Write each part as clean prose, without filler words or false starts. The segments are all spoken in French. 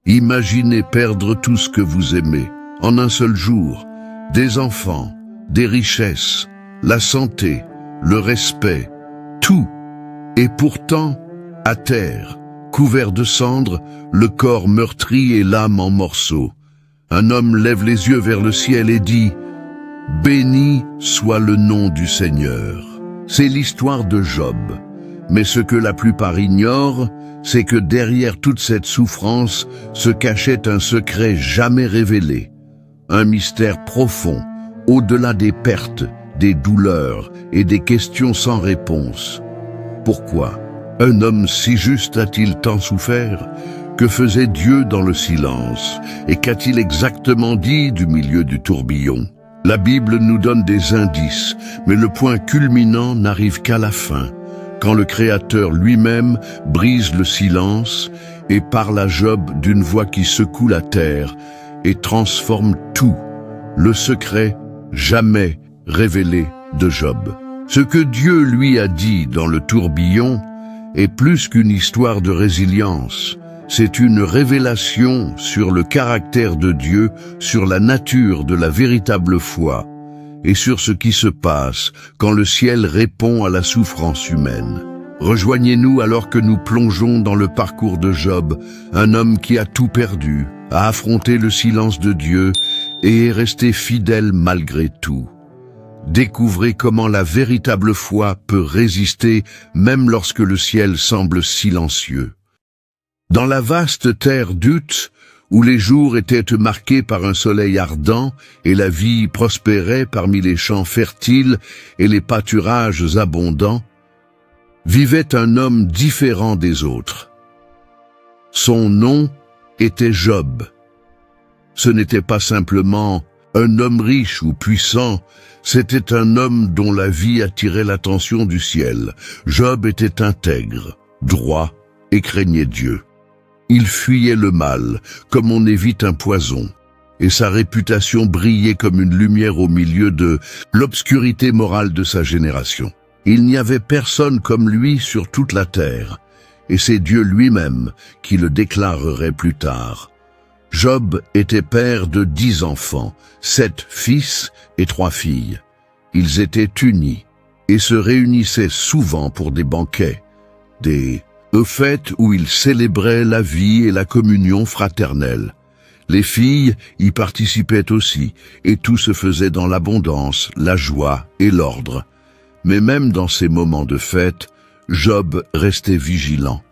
Imaginez perdre tout ce que vous aimez, en un seul jour, des enfants, des richesses, la santé, le respect, tout. Et pourtant, à terre, couvert de cendres, le corps meurtri et l'âme en morceaux. Un homme lève les yeux vers le ciel et dit « Béni soit le nom du Seigneur ». C'est l'histoire de Job. Mais ce que la plupart ignorent, c'est que derrière toute cette souffrance se cachait un secret jamais révélé. Un mystère profond, au-delà des pertes, des douleurs et des questions sans réponse. Pourquoi un homme si juste a-t-il tant souffert? Que faisait Dieu dans le silence? Et qu'a-t-il exactement dit du milieu du tourbillon? La Bible nous donne des indices, mais le point culminant n'arrive qu'à la fin, quand le Créateur lui-même brise le silence et parle à Job d'une voix qui secoue la terre et transforme tout, le secret jamais révélé de Job. Ce que Dieu lui a dit dans le tourbillon est plus qu'une histoire de résilience. C'est une révélation sur le caractère de Dieu, sur la nature de la véritable foi et sur ce qui se passe quand le ciel répond à la souffrance humaine. Rejoignez-nous alors que nous plongeons dans le parcours de Job, un homme qui a tout perdu, a affronté le silence de Dieu et est resté fidèle malgré tout. Découvrez comment la véritable foi peut résister même lorsque le ciel semble silencieux. Dans la vaste terre d'Ut, où les jours étaient marqués par un soleil ardent et la vie prospérait parmi les champs fertiles et les pâturages abondants, vivait un homme différent des autres. Son nom était Job. Ce n'était pas simplement un homme riche ou puissant, c'était un homme dont la vie attirait l'attention du ciel. Job était intègre, droit et craignait Dieu. Il fuyait le mal, comme on évite un poison, et sa réputation brillait comme une lumière au milieu de l'obscurité morale de sa génération. Il n'y avait personne comme lui sur toute la terre, et c'est Dieu lui-même qui le déclarerait plus tard. Job était père de 10 enfants, 7 fils et 3 filles. Ils étaient unis et se réunissaient souvent pour des banquets, des fêtes où ils célébraient la vie et la communion fraternelle. Les filles y participaient aussi, et tout se faisait dans l'abondance, la joie et l'ordre. Mais même dans ces moments de fête, Job restait vigilant.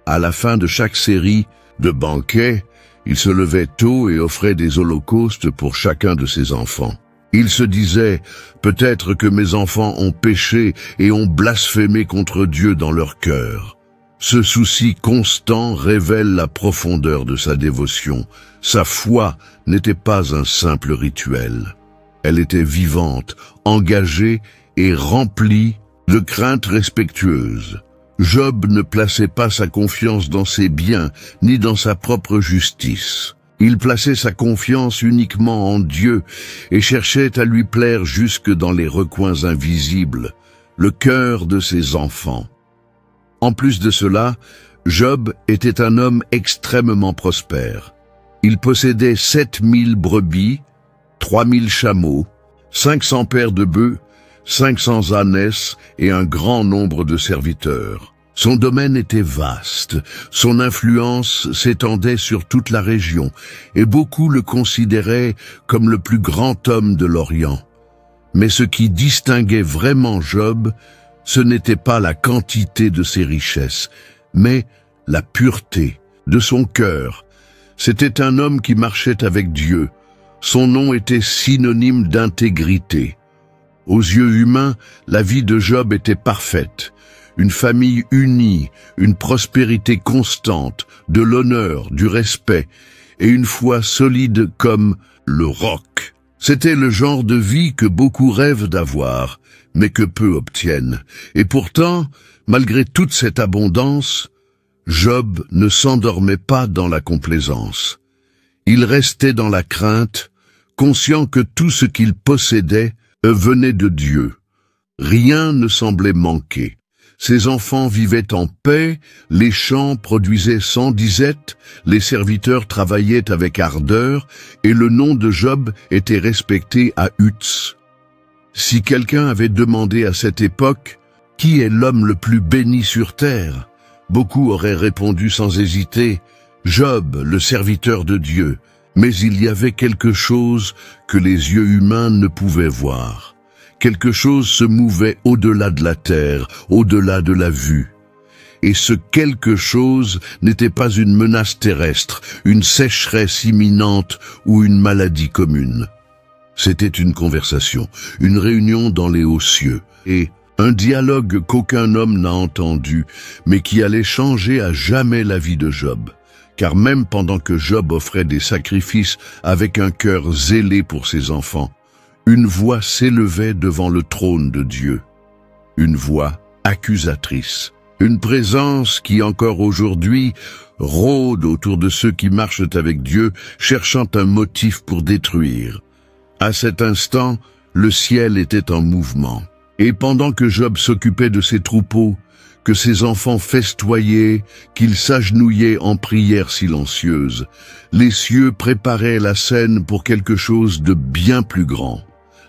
À la fin de chaque série de banquets, il se levait tôt et offrait des holocaustes pour chacun de ses enfants. Il se disait, peut-être que mes enfants ont péché et ont blasphémé contre Dieu dans leur cœur. Ce souci constant révèle la profondeur de sa dévotion. Sa foi n'était pas un simple rituel. Elle était vivante, engagée et remplie de craintes respectueuses. Job ne plaçait pas sa confiance dans ses biens, ni dans sa propre justice. Il plaçait sa confiance uniquement en Dieu et cherchait à lui plaire jusque dans les recoins invisibles, le cœur de ses enfants. En plus de cela, Job était un homme extrêmement prospère. Il possédait 7000 brebis, 3000 chameaux, 500 paires de bœufs, 500 ânesses et un grand nombre de serviteurs. Son domaine était vaste, son influence s'étendait sur toute la région et beaucoup le considéraient comme le plus grand homme de l'Orient. Mais ce qui distinguait vraiment Job, ce n'était pas la quantité de ses richesses, mais la pureté de son cœur. C'était un homme qui marchait avec Dieu. Son nom était synonyme d'intégrité. Aux yeux humains, la vie de Job était parfaite. Une famille unie, une prospérité constante, de l'honneur, du respect, et une foi solide comme le roc. C'était le genre de vie que beaucoup rêvent d'avoir, mais que peu obtiennent. Et pourtant, malgré toute cette abondance, Job ne s'endormait pas dans la complaisance. Il restait dans la crainte, conscient que tout ce qu'il possédait venait de Dieu. Rien ne semblait manquer. Ses enfants vivaient en paix, les champs produisaient sans disette, les serviteurs travaillaient avec ardeur, et le nom de Job était respecté à Uz. Si quelqu'un avait demandé à cette époque « Qui est l'homme le plus béni sur terre ?» beaucoup auraient répondu sans hésiter « Job, le serviteur de Dieu ». Mais il y avait quelque chose que les yeux humains ne pouvaient voir. Quelque chose se mouvait au-delà de la terre, au-delà de la vue. Et ce quelque chose n'était pas une menace terrestre, une sécheresse imminente ou une maladie commune. C'était une conversation, une réunion dans les hauts cieux, et un dialogue qu'aucun homme n'a entendu, mais qui allait changer à jamais la vie de Job. Car même pendant que Job offrait des sacrifices avec un cœur zélé pour ses enfants, une voix s'élevait devant le trône de Dieu. Une voix accusatrice. Une présence qui, encore aujourd'hui, rôde autour de ceux qui marchent avec Dieu, cherchant un motif pour détruire. À cet instant, le ciel était en mouvement. Et pendant que Job s'occupait de ses troupeaux, que ses enfants festoyaient, qu'ils s'agenouillaient en prière silencieuse, les cieux préparaient la scène pour quelque chose de bien plus grand.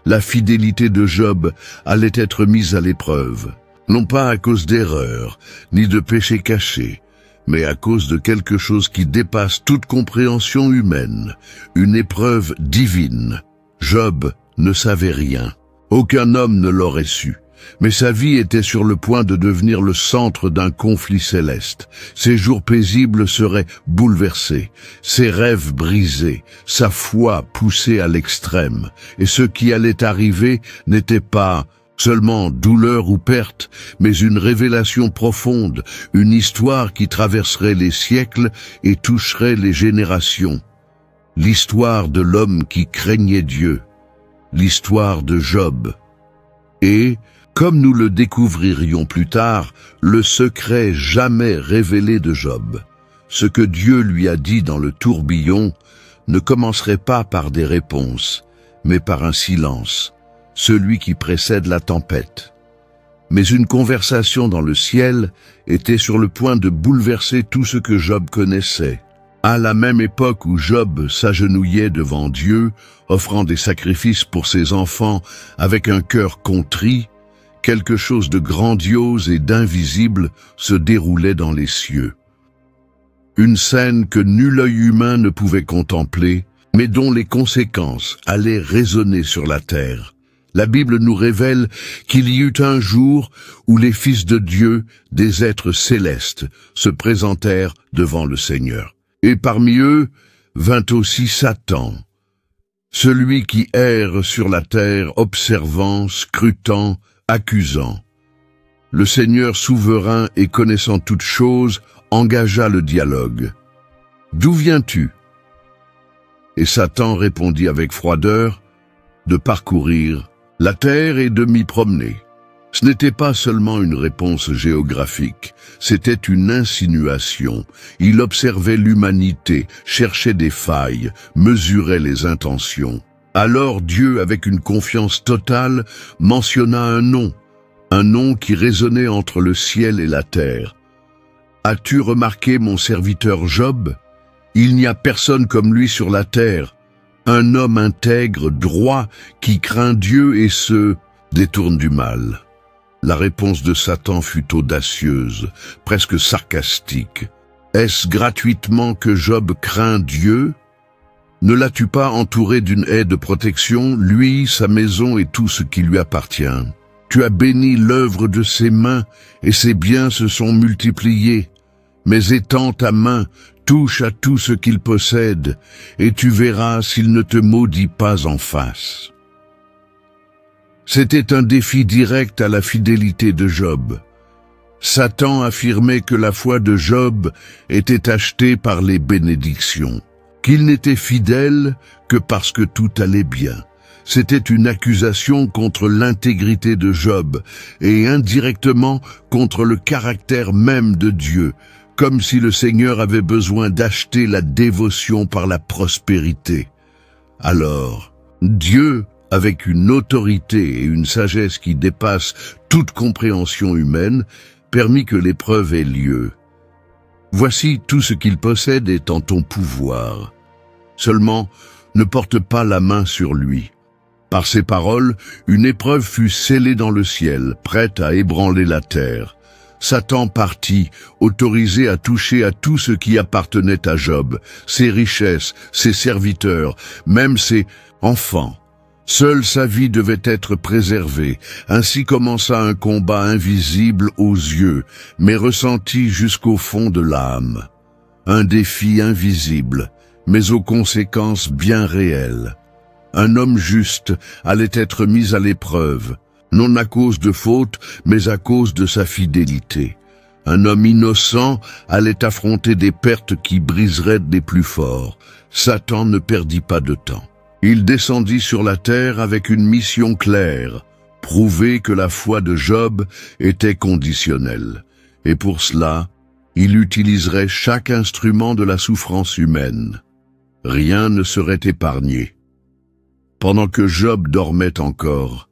La fidélité de Job allait être mise à l'épreuve, non pas à cause d'erreurs, ni de péchés cachés, mais à cause de quelque chose qui dépasse toute compréhension humaine, une épreuve divine. Job ne savait rien. Aucun homme ne l'aurait su. Mais sa vie était sur le point de devenir le centre d'un conflit céleste. Ses jours paisibles seraient bouleversés, ses rêves brisés, sa foi poussée à l'extrême. Et ce qui allait arriver n'était pas seulement douleur ou perte, mais une révélation profonde, une histoire qui traverserait les siècles et toucherait les générations. L'histoire de l'homme qui craignait Dieu, l'histoire de Job. Et, comme nous le découvririons plus tard, le secret jamais révélé de Job, ce que Dieu lui a dit dans le tourbillon, ne commencerait pas par des réponses, mais par un silence, celui qui précède la tempête. Mais une conversation dans le ciel était sur le point de bouleverser tout ce que Job connaissait. À la même époque où Job s'agenouillait devant Dieu, offrant des sacrifices pour ses enfants avec un cœur contrit, quelque chose de grandiose et d'invisible se déroulait dans les cieux. Une scène que nul œil humain ne pouvait contempler, mais dont les conséquences allaient résonner sur la terre. La Bible nous révèle qu'il y eut un jour où les fils de Dieu, des êtres célestes, se présentèrent devant le Seigneur. Et parmi eux vint aussi Satan, celui qui erre sur la terre, observant, scrutant, accusant. Le Seigneur souverain et connaissant toutes choses engagea le dialogue. « D'où viens-tu » Et Satan répondit avec froideur, « De parcourir la terre et de m'y promener. » Ce n'était pas seulement une réponse géographique, c'était une insinuation. Il observait l'humanité, cherchait des failles, mesurait les intentions. Alors Dieu, avec une confiance totale, mentionna un nom qui résonnait entre le ciel et la terre. « As-tu remarqué mon serviteur Job? Il n'y a personne comme lui sur la terre, un homme intègre, droit, qui craint Dieu et se détourne du mal. » La réponse de Satan fut audacieuse, presque sarcastique. « Est-ce gratuitement que Job craint Dieu? Ne l'as-tu pas entouré d'une haie de protection, lui, sa maison et tout ce qui lui appartient? Tu as béni l'œuvre de ses mains, et ses biens se sont multipliés. Mais étends ta main, touche à tout ce qu'il possède, et tu verras s'il ne te maudit pas en face. » C'était un défi direct à la fidélité de Job. Satan affirmait que la foi de Job était achetée par les bénédictions, qu'il n'était fidèle que parce que tout allait bien. C'était une accusation contre l'intégrité de Job et indirectement contre le caractère même de Dieu, comme si le Seigneur avait besoin d'acheter la dévotion par la prospérité. Alors, Dieu, avec une autorité et une sagesse qui dépassent toute compréhension humaine, permis que l'épreuve ait lieu. Voici tout ce qu'il possède est en ton pouvoir. Seulement, ne porte pas la main sur lui. Par ces paroles, une épreuve fut scellée dans le ciel, prête à ébranler la terre. Satan partit, autorisé à toucher à tout ce qui appartenait à Job, ses richesses, ses serviteurs, même ses enfants. Seule sa vie devait être préservée. Ainsi commença un combat invisible aux yeux, mais ressenti jusqu'au fond de l'âme. Un défi invisible, mais aux conséquences bien réelles. Un homme juste allait être mis à l'épreuve, non à cause de faute, mais à cause de sa fidélité. Un homme innocent allait affronter des pertes qui briseraient les plus forts. Satan ne perdit pas de temps. Il descendit sur la terre avec une mission claire, prouver que la foi de Job était conditionnelle. Et pour cela, il utiliserait chaque instrument de la souffrance humaine. Rien ne serait épargné. Pendant que Job dormait encore,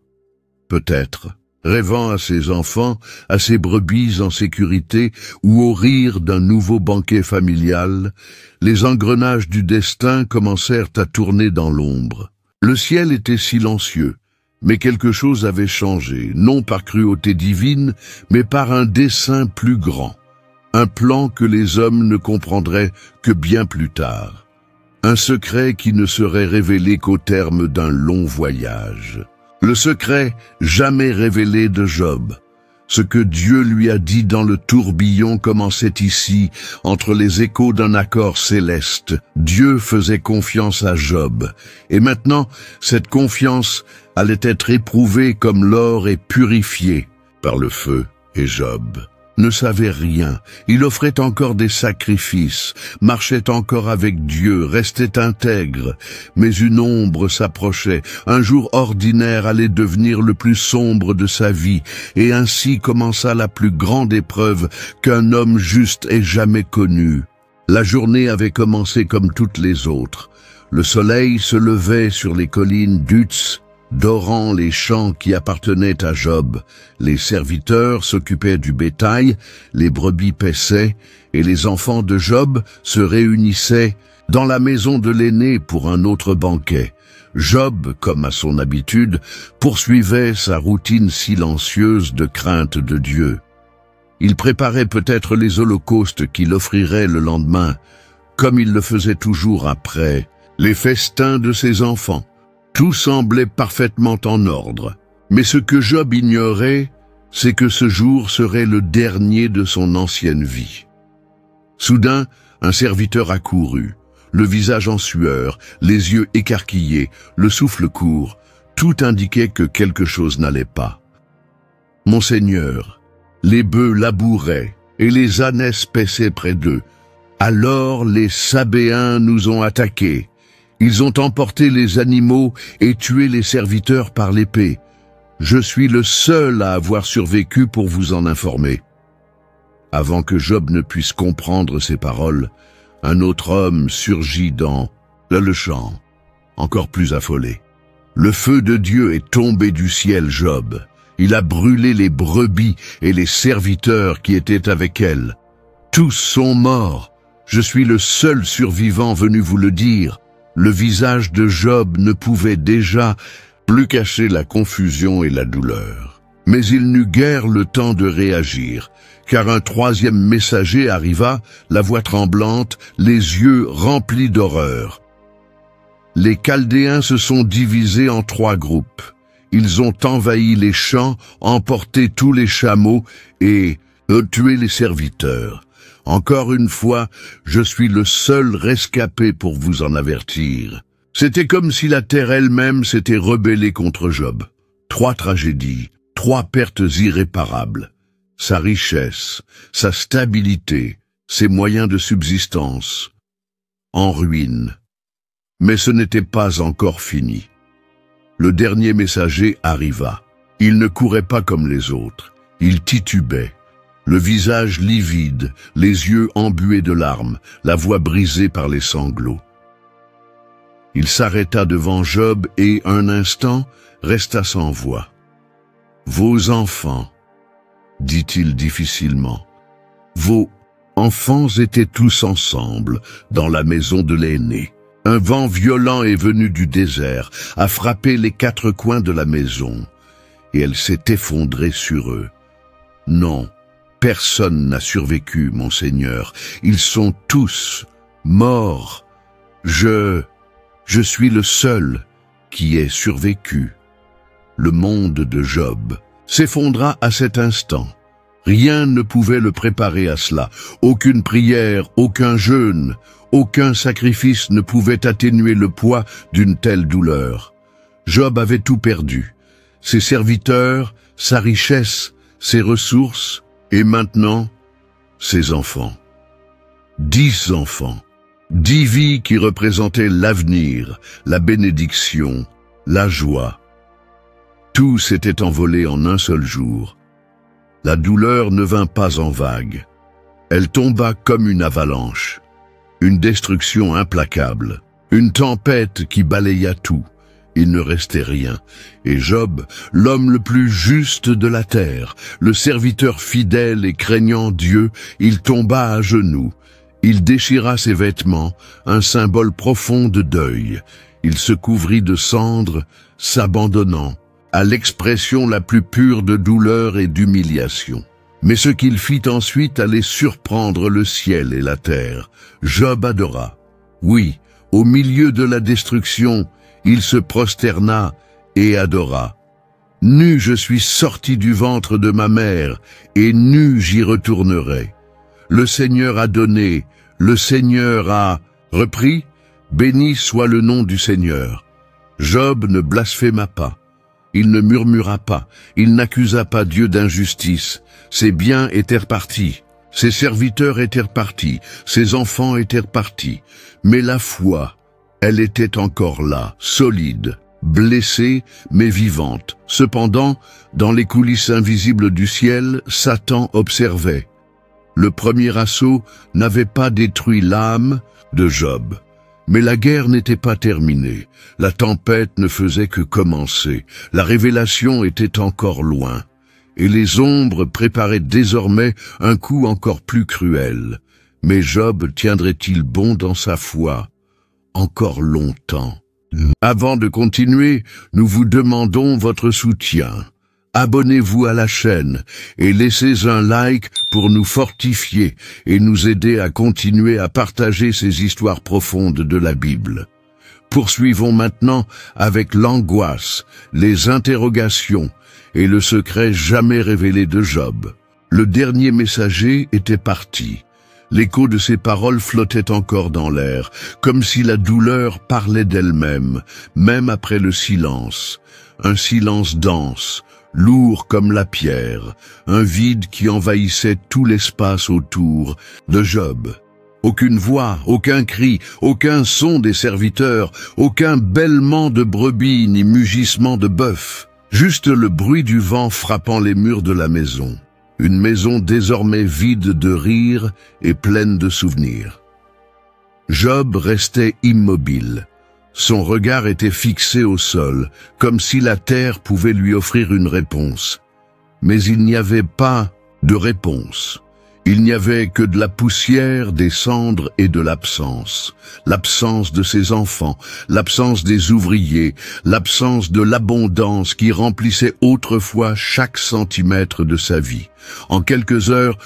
peut-être, rêvant à ses enfants, à ses brebis en sécurité ou au rire d'un nouveau banquet familial, les engrenages du destin commencèrent à tourner dans l'ombre. Le ciel était silencieux, mais quelque chose avait changé, non par cruauté divine, mais par un dessein plus grand, un plan que les hommes ne comprendraient que bien plus tard, un secret qui ne serait révélé qu'au terme d'un long voyage. Le secret jamais révélé de Job. Ce que Dieu lui a dit dans le tourbillon commençait ici, entre les échos d'un accord céleste. Dieu faisait confiance à Job. Et maintenant, cette confiance allait être éprouvée comme l'or est purifié par le feu. Et Job ne savait rien. Il offrait encore des sacrifices, marchait encore avec Dieu, restait intègre. Mais une ombre s'approchait. Un jour ordinaire allait devenir le plus sombre de sa vie, et ainsi commença la plus grande épreuve qu'un homme juste ait jamais connue. La journée avait commencé comme toutes les autres. Le soleil se levait sur les collines d'Uz, dorant les champs qui appartenaient à Job. Les serviteurs s'occupaient du bétail, les brebis paissaient, et les enfants de Job se réunissaient dans la maison de l'aîné pour un autre banquet. Job, comme à son habitude, poursuivait sa routine silencieuse de crainte de Dieu. Il préparait peut-être les holocaustes qu'il offrirait le lendemain, comme il le faisait toujours après les festins de ses enfants. Tout semblait parfaitement en ordre. Mais ce que Job ignorait, c'est que ce jour serait le dernier de son ancienne vie. Soudain, un serviteur accourut, le visage en sueur, les yeux écarquillés, le souffle court. Tout indiquait que quelque chose n'allait pas. « Monseigneur, les bœufs labouraient et les ânesses paissaient près d'eux. Alors les Sabéens nous ont attaqués. Ils ont emporté les animaux et tué les serviteurs par l'épée. Je suis le seul à avoir survécu pour vous en informer. » Avant que Job ne puisse comprendre ces paroles, un autre homme surgit dans le champ, encore plus affolé. « Le feu de Dieu est tombé du ciel, Job. Il a brûlé les brebis et les serviteurs qui étaient avec elles. Tous sont morts. Je suis le seul survivant venu vous le dire. » Le visage de Job ne pouvait déjà plus cacher la confusion et la douleur. Mais il n'eut guère le temps de réagir, car un troisième messager arriva, la voix tremblante, les yeux remplis d'horreur. Les Chaldéens se sont divisés en 3 groupes. Ils ont envahi les champs, emporté tous les chameaux et tué les serviteurs. Encore une fois, je suis le seul rescapé pour vous en avertir. C'était comme si la terre elle-même s'était rebellée contre Job. 3 tragédies, 3 pertes irréparables. Sa richesse, sa stabilité, ses moyens de subsistance, en ruine. Mais ce n'était pas encore fini. Le dernier messager arriva. Il ne courait pas comme les autres. Il titubait. Le visage livide, les yeux embués de larmes, la voix brisée par les sanglots. Il s'arrêta devant Job et, un instant, resta sans voix. « Vos enfants, dit-il difficilement. Vos enfants étaient tous ensemble dans la maison de l'aîné. Un vent violent est venu du désert, a frappé les 4 coins de la maison, et elle s'est effondrée sur eux. Non, personne n'a survécu, mon Seigneur. Ils sont tous morts. Je suis le seul qui ait survécu. Le monde de Job s'effondra à cet instant. Rien ne pouvait le préparer à cela. Aucune prière, aucun jeûne, aucun sacrifice ne pouvait atténuer le poids d'une telle douleur. Job avait tout perdu. Ses serviteurs, sa richesse, ses ressources, et maintenant, ses enfants. 10 enfants. 10 vies qui représentaient l'avenir, la bénédiction, la joie. Tout s'était envolé en un seul jour. La douleur ne vint pas en vagues. Elle tomba comme une avalanche. Une destruction implacable. Une tempête qui balaya tout. Il ne restait rien. Et Job, l'homme le plus juste de la terre, le serviteur fidèle et craignant Dieu, il tomba à genoux. Il déchira ses vêtements, un symbole profond de deuil. Il se couvrit de cendres, s'abandonnant à l'expression la plus pure de douleur et d'humiliation. Mais ce qu'il fit ensuite allait surprendre le ciel et la terre. Job adora. Oui, au milieu de la destruction, il se prosterna et adora. Nu je suis sorti du ventre de ma mère, et nu j'y retournerai. Le Seigneur a donné, le Seigneur a repris, béni soit le nom du Seigneur. Job ne blasphéma pas. Il ne murmura pas, il n'accusa pas Dieu d'injustice. Ses biens étaient repartis, ses serviteurs étaient repartis, ses enfants étaient repartis. Mais la foi, elle était encore là, solide, blessée mais vivante. Cependant, dans les coulisses invisibles du ciel, Satan observait. Le premier assaut n'avait pas détruit l'âme de Job. Mais la guerre n'était pas terminée, la tempête ne faisait que commencer, la révélation était encore loin, et les ombres préparaient désormais un coup encore plus cruel. Mais Job tiendrait-il bon dans sa foi encore longtemps? Avant de continuer, nous vous demandons votre soutien. Abonnez-vous à la chaîne et laissez un like pour nous fortifier et nous aider à continuer à partager ces histoires profondes de la Bible. Poursuivons maintenant avec l'angoisse, les interrogations et le secret jamais révélé de Job. Le dernier messager était parti. L'écho de ses paroles flottait encore dans l'air, comme si la douleur parlait d'elle-même, même après le silence. Un silence dense, lourd comme la pierre, un vide qui envahissait tout l'espace autour de Job. Aucune voix, aucun cri, aucun son des serviteurs, aucun bêlement de brebis ni mugissement de bœuf. Juste le bruit du vent frappant les murs de la maison. Une maison désormais vide de rire et pleine de souvenirs. Job restait immobile. Son regard était fixé au sol, comme si la terre pouvait lui offrir une réponse. Mais il n'y avait pas de réponse. Il n'y avait que de la poussière, des cendres et de l'absence. L'absence de ses enfants, l'absence des ouvriers, l'absence de l'abondance qui remplissait autrefois chaque centimètre de sa vie. En quelques heures,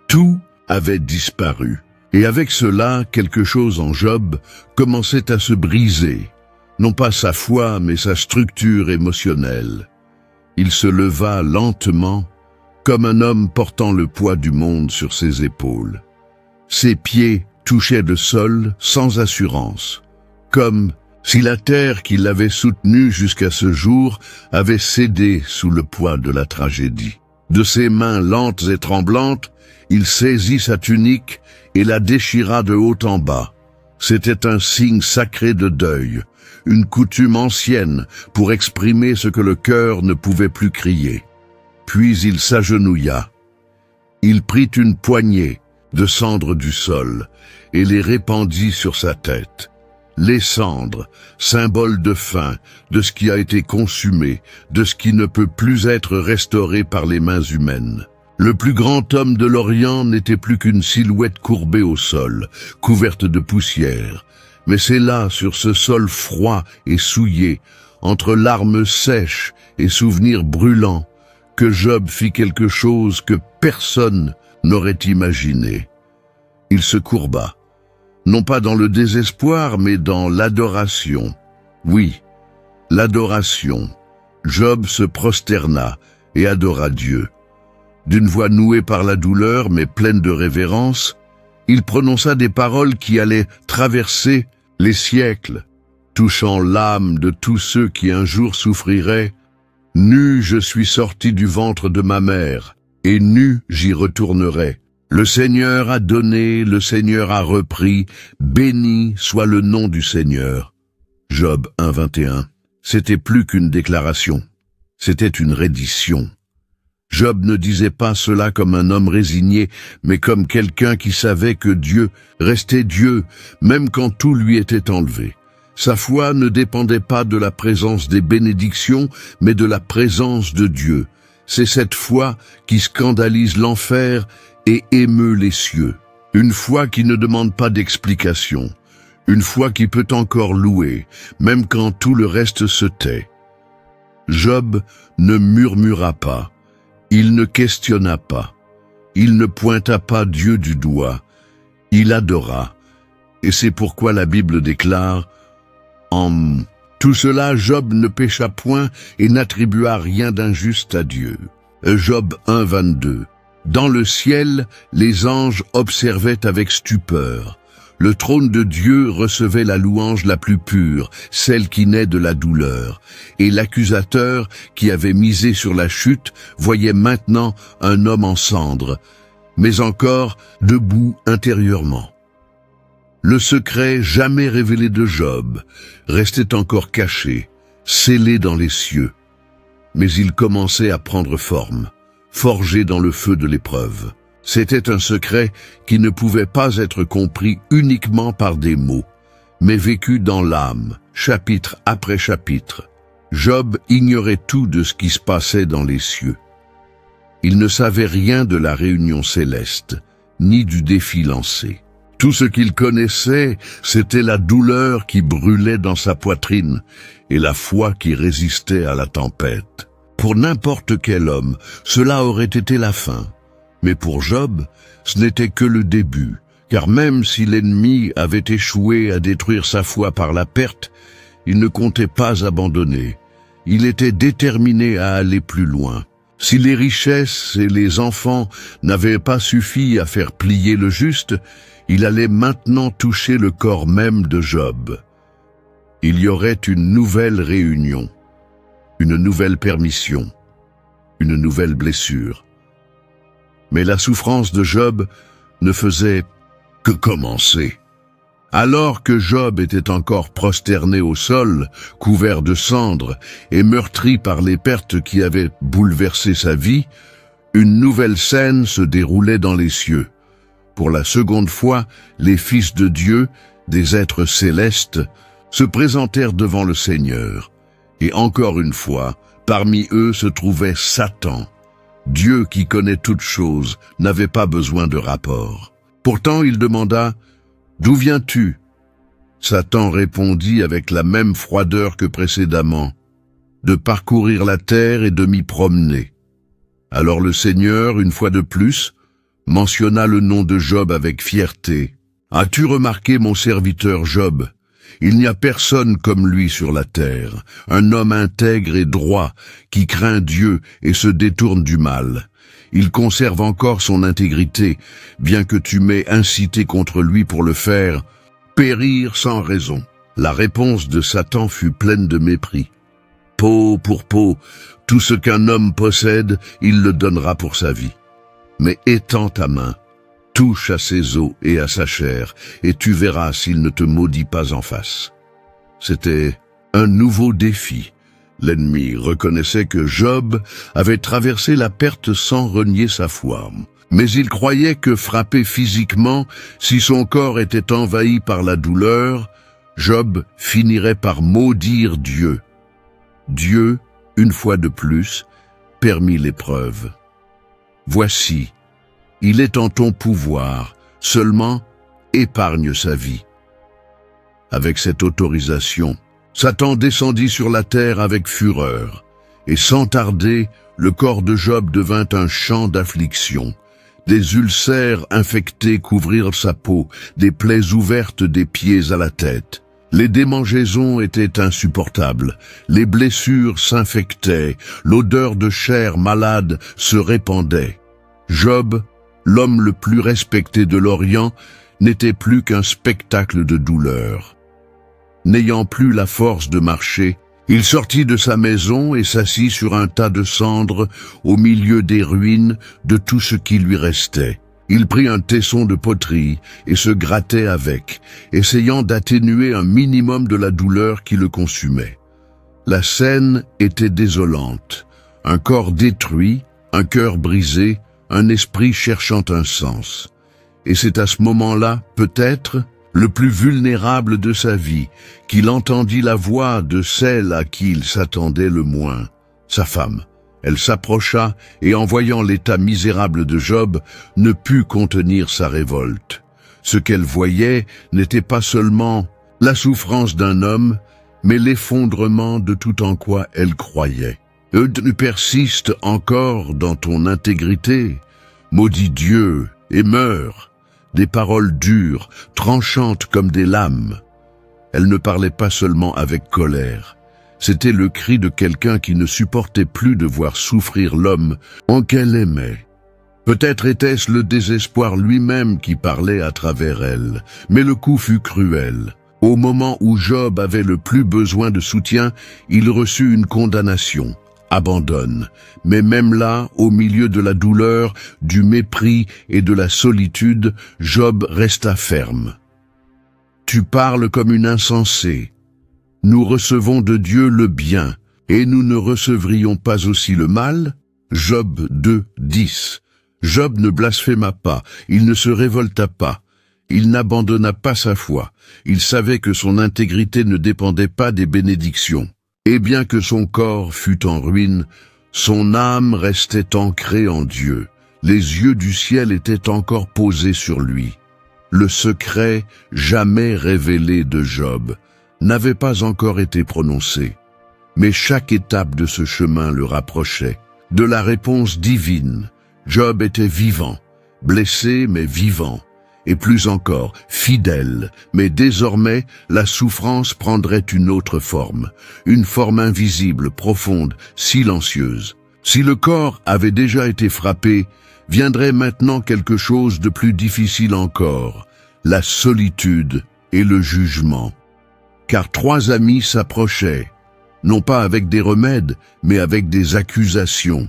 tout avait disparu. Et avec cela, quelque chose en Job commençait à se briser. Non pas sa foi, mais sa structure émotionnelle. Il se leva lentement, comme un homme portant le poids du monde sur ses épaules. Ses pieds touchaient le sol sans assurance, comme si la terre qui l'avait soutenu jusqu'à ce jour avait cédé sous le poids de la tragédie. De ses mains lentes et tremblantes, il saisit sa tunique et la déchira de haut en bas. C'était un signe sacré de deuil, une coutume ancienne pour exprimer ce que le cœur ne pouvait plus crier. Puis il s'agenouilla. Il prit une poignée de cendres du sol et les répandit sur sa tête. Les cendres, symbole de fin, de ce qui a été consumé, de ce qui ne peut plus être restauré par les mains humaines. Le plus grand homme de l'Orient n'était plus qu'une silhouette courbée au sol, couverte de poussière. Mais c'est là, sur ce sol froid et souillé, entre larmes sèches et souvenirs brûlants, que Job fit quelque chose que personne n'aurait imaginé. Il se courba, non pas dans le désespoir, mais dans l'adoration. Oui, l'adoration. Job se prosterna et adora Dieu. D'une voix nouée par la douleur, mais pleine de révérence, il prononça des paroles qui allaient traverser les siècles, touchant l'âme de tous ceux qui un jour souffriraient. « Nu je suis sorti du ventre de ma mère, et nu j'y retournerai. Le Seigneur a donné, le Seigneur a repris, béni soit le nom du Seigneur. » Job 1,21. C'était plus qu'une déclaration, c'était une reddition. Job ne disait pas cela comme un homme résigné, mais comme quelqu'un qui savait que Dieu restait Dieu, même quand tout lui était enlevé. Sa foi ne dépendait pas de la présence des bénédictions, mais de la présence de Dieu. C'est cette foi qui scandalise l'enfer et émeut les cieux. Une foi qui ne demande pas d'explication. Une foi qui peut encore louer, même quand tout le reste se tait. Job ne murmura pas. Il ne questionna pas, il ne pointa pas Dieu du doigt, il adora. Et c'est pourquoi la Bible déclare « En tout cela, Job ne pécha point et n'attribua rien d'injuste à Dieu. » Job 1,22. Dans le ciel, les anges observaient avec stupeur. Le trône de Dieu recevait la louange la plus pure, celle qui naît de la douleur. Et l'accusateur, qui avait misé sur la chute, voyait maintenant un homme en cendres, mais encore debout intérieurement. Le secret jamais révélé de Job restait encore caché, scellé dans les cieux. Mais il commençait à prendre forme, forgé dans le feu de l'épreuve. C'était un secret qui ne pouvait pas être compris uniquement par des mots, mais vécu dans l'âme, chapitre après chapitre. Job ignorait tout de ce qui se passait dans les cieux. Il ne savait rien de la réunion céleste, ni du défi lancé. Tout ce qu'il connaissait, c'était la douleur qui brûlait dans sa poitrine et la foi qui résistait à la tempête. Pour n'importe quel homme, cela aurait été la fin. Mais pour Job, ce n'était que le début, car même si l'ennemi avait échoué à détruire sa foi par la perte, il ne comptait pas abandonner. Il était déterminé à aller plus loin. Si les richesses et les enfants n'avaient pas suffi à faire plier le juste, il allait maintenant toucher le corps même de Job. Il y aurait une nouvelle réunion, une nouvelle permission, une nouvelle blessure. Mais la souffrance de Job ne faisait que commencer. Alors que Job était encore prosterné au sol, couvert de cendres et meurtri par les pertes qui avaient bouleversé sa vie, une nouvelle scène se déroulait dans les cieux. Pour la seconde fois, les fils de Dieu, des êtres célestes, se présentèrent devant le Seigneur. Et encore une fois, parmi eux se trouvait Satan. Dieu qui connaît toutes choses n'avait pas besoin de rapport. Pourtant il demanda « D'où viens-tu » Satan répondit avec la même froideur que précédemment « De parcourir la terre et de m'y promener. » Alors le Seigneur, une fois de plus, mentionna le nom de Job avec fierté. « As-tu remarqué mon serviteur Job ? Il n'y a personne comme lui sur la terre, un homme intègre et droit, qui craint Dieu et se détourne du mal. Il conserve encore son intégrité, bien que tu m'aies incité contre lui pour le faire périr sans raison. » La réponse de Satan fut pleine de mépris. « Peau pour peau, tout ce qu'un homme possède, il le donnera pour sa vie. Mais étends ta main, touche à ses os et à sa chair, et tu verras s'il ne te maudit pas en face. » C'était un nouveau défi. L'ennemi reconnaissait que Job avait traversé la perte sans renier sa foi. Mais il croyait que frappé physiquement, si son corps était envahi par la douleur, Job finirait par maudire Dieu. Dieu, une fois de plus, permit l'épreuve. Voici, il est en ton pouvoir, seulement épargne sa vie. » Avec cette autorisation, Satan descendit sur la terre avec fureur, et sans tarder, le corps de Job devint un champ d'affliction. Des ulcères infectés couvrirent sa peau, des plaies ouvertes des pieds à la tête. Les démangeaisons étaient insupportables, les blessures s'infectaient, l'odeur de chair malade se répandait. Job, l'homme le plus respecté de l'Orient, n'était plus qu'un spectacle de douleur. N'ayant plus la force de marcher, il sortit de sa maison et s'assit sur un tas de cendres au milieu des ruines de tout ce qui lui restait. Il prit un tesson de poterie et se grattait avec, essayant d'atténuer un minimum de la douleur qui le consumait. La scène était désolante. Un corps détruit, un cœur brisé, un esprit cherchant un sens. Et c'est à ce moment-là, peut-être, le plus vulnérable de sa vie, qu'il entendit la voix de celle à qui il s'attendait le moins, sa femme. Elle s'approcha et, en voyant l'état misérable de Job, ne put contenir sa révolte. Ce qu'elle voyait n'était pas seulement la souffrance d'un homme, mais l'effondrement de tout en quoi elle croyait. « Tu persistes encore dans ton intégrité, maudit Dieu, et meurs !» Des paroles dures, tranchantes comme des lames. Elle ne parlait pas seulement avec colère. C'était le cri de quelqu'un qui ne supportait plus de voir souffrir l'homme en qu'elle aimait. Peut-être était-ce le désespoir lui-même qui parlait à travers elle, mais le coup fut cruel. Au moment où Job avait le plus besoin de soutien, il reçut une condamnation. Abandonne. Mais même là, au milieu de la douleur, du mépris et de la solitude, Job resta ferme. « Tu parles comme une insensée. Nous recevons de Dieu le bien, et nous ne recevrions pas aussi le mal ?» Job 2, 10. Job ne blasphéma pas, il ne se révolta pas. Il n'abandonna pas sa foi. Il savait que son intégrité ne dépendait pas des bénédictions. Et bien que son corps fût en ruine, son âme restait ancrée en Dieu. Les yeux du ciel étaient encore posés sur lui. Le secret jamais révélé de Job n'avait pas encore été prononcé. Mais chaque étape de ce chemin le rapprochait de la réponse divine. Job était vivant, blessé mais vivant. Et plus encore, fidèle, mais désormais, la souffrance prendrait une autre forme, une forme invisible, profonde, silencieuse. Si le corps avait déjà été frappé, viendrait maintenant quelque chose de plus difficile encore, la solitude et le jugement. Car 3 amis s'approchaient, non pas avec des remèdes, mais avec des accusations.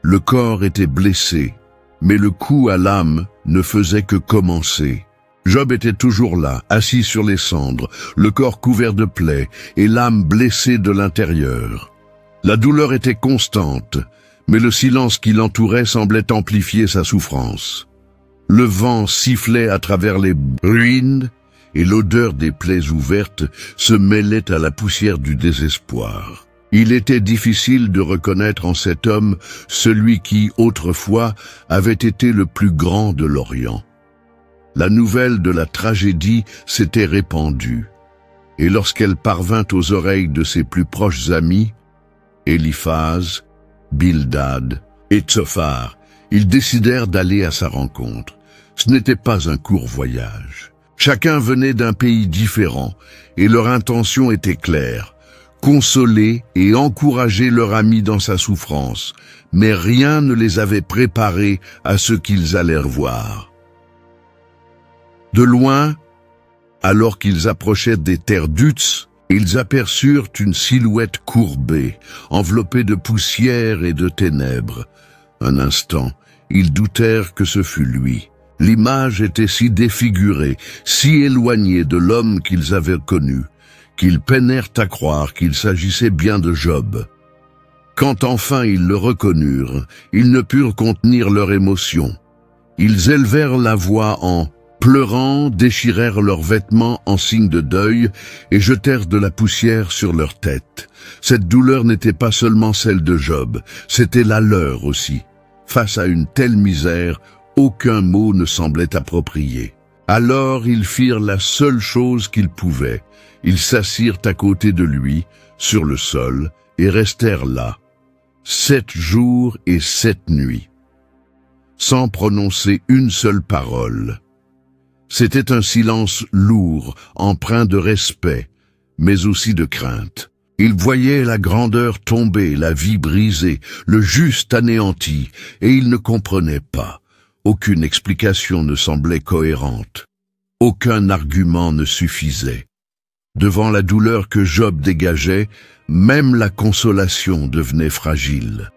Le corps était blessé, mais le coup à l'âme ne faisait que commencer. Job était toujours là, assis sur les cendres, le corps couvert de plaies et l'âme blessée de l'intérieur. La douleur était constante, mais le silence qui l'entourait semblait amplifier sa souffrance. Le vent sifflait à travers les ruines et l'odeur des plaies ouvertes se mêlait à la poussière du désespoir. Il était difficile de reconnaître en cet homme celui qui, autrefois, avait été le plus grand de l'Orient. La nouvelle de la tragédie s'était répandue, et lorsqu'elle parvint aux oreilles de ses plus proches amis, Eliphaz, Bildad et Tsophar, ils décidèrent d'aller à sa rencontre. Ce n'était pas un court voyage. Chacun venait d'un pays différent, et leur intention était claire. Consoler et encourager leur ami dans sa souffrance, mais rien ne les avait préparés à ce qu'ils allèrent voir. De loin, alors qu'ils approchaient des terres d'Utz, ils aperçurent une silhouette courbée, enveloppée de poussière et de ténèbres. Un instant, ils doutèrent que ce fût lui. L'image était si défigurée, si éloignée de l'homme qu'ils avaient connu, qu'ils peinèrent à croire qu'il s'agissait bien de Job. Quand enfin ils le reconnurent, ils ne purent contenir leur émotion. Ils élevèrent la voix en pleurant, déchirèrent leurs vêtements en signe de deuil et jetèrent de la poussière sur leur tête. Cette douleur n'était pas seulement celle de Job, c'était la leur aussi. Face à une telle misère, aucun mot ne semblait approprié. Alors ils firent la seule chose qu'ils pouvaient. Ils s'assirent à côté de lui, sur le sol, et restèrent là, 7 jours et 7 nuits, sans prononcer une seule parole. C'était un silence lourd, empreint de respect, mais aussi de crainte. Ils voyaient la grandeur tomber, la vie brisée, le juste anéanti, et ils ne comprenaient pas. Aucune explication ne semblait cohérente. Aucun argument ne suffisait. Devant la douleur que Job dégageait, même la consolation devenait fragile.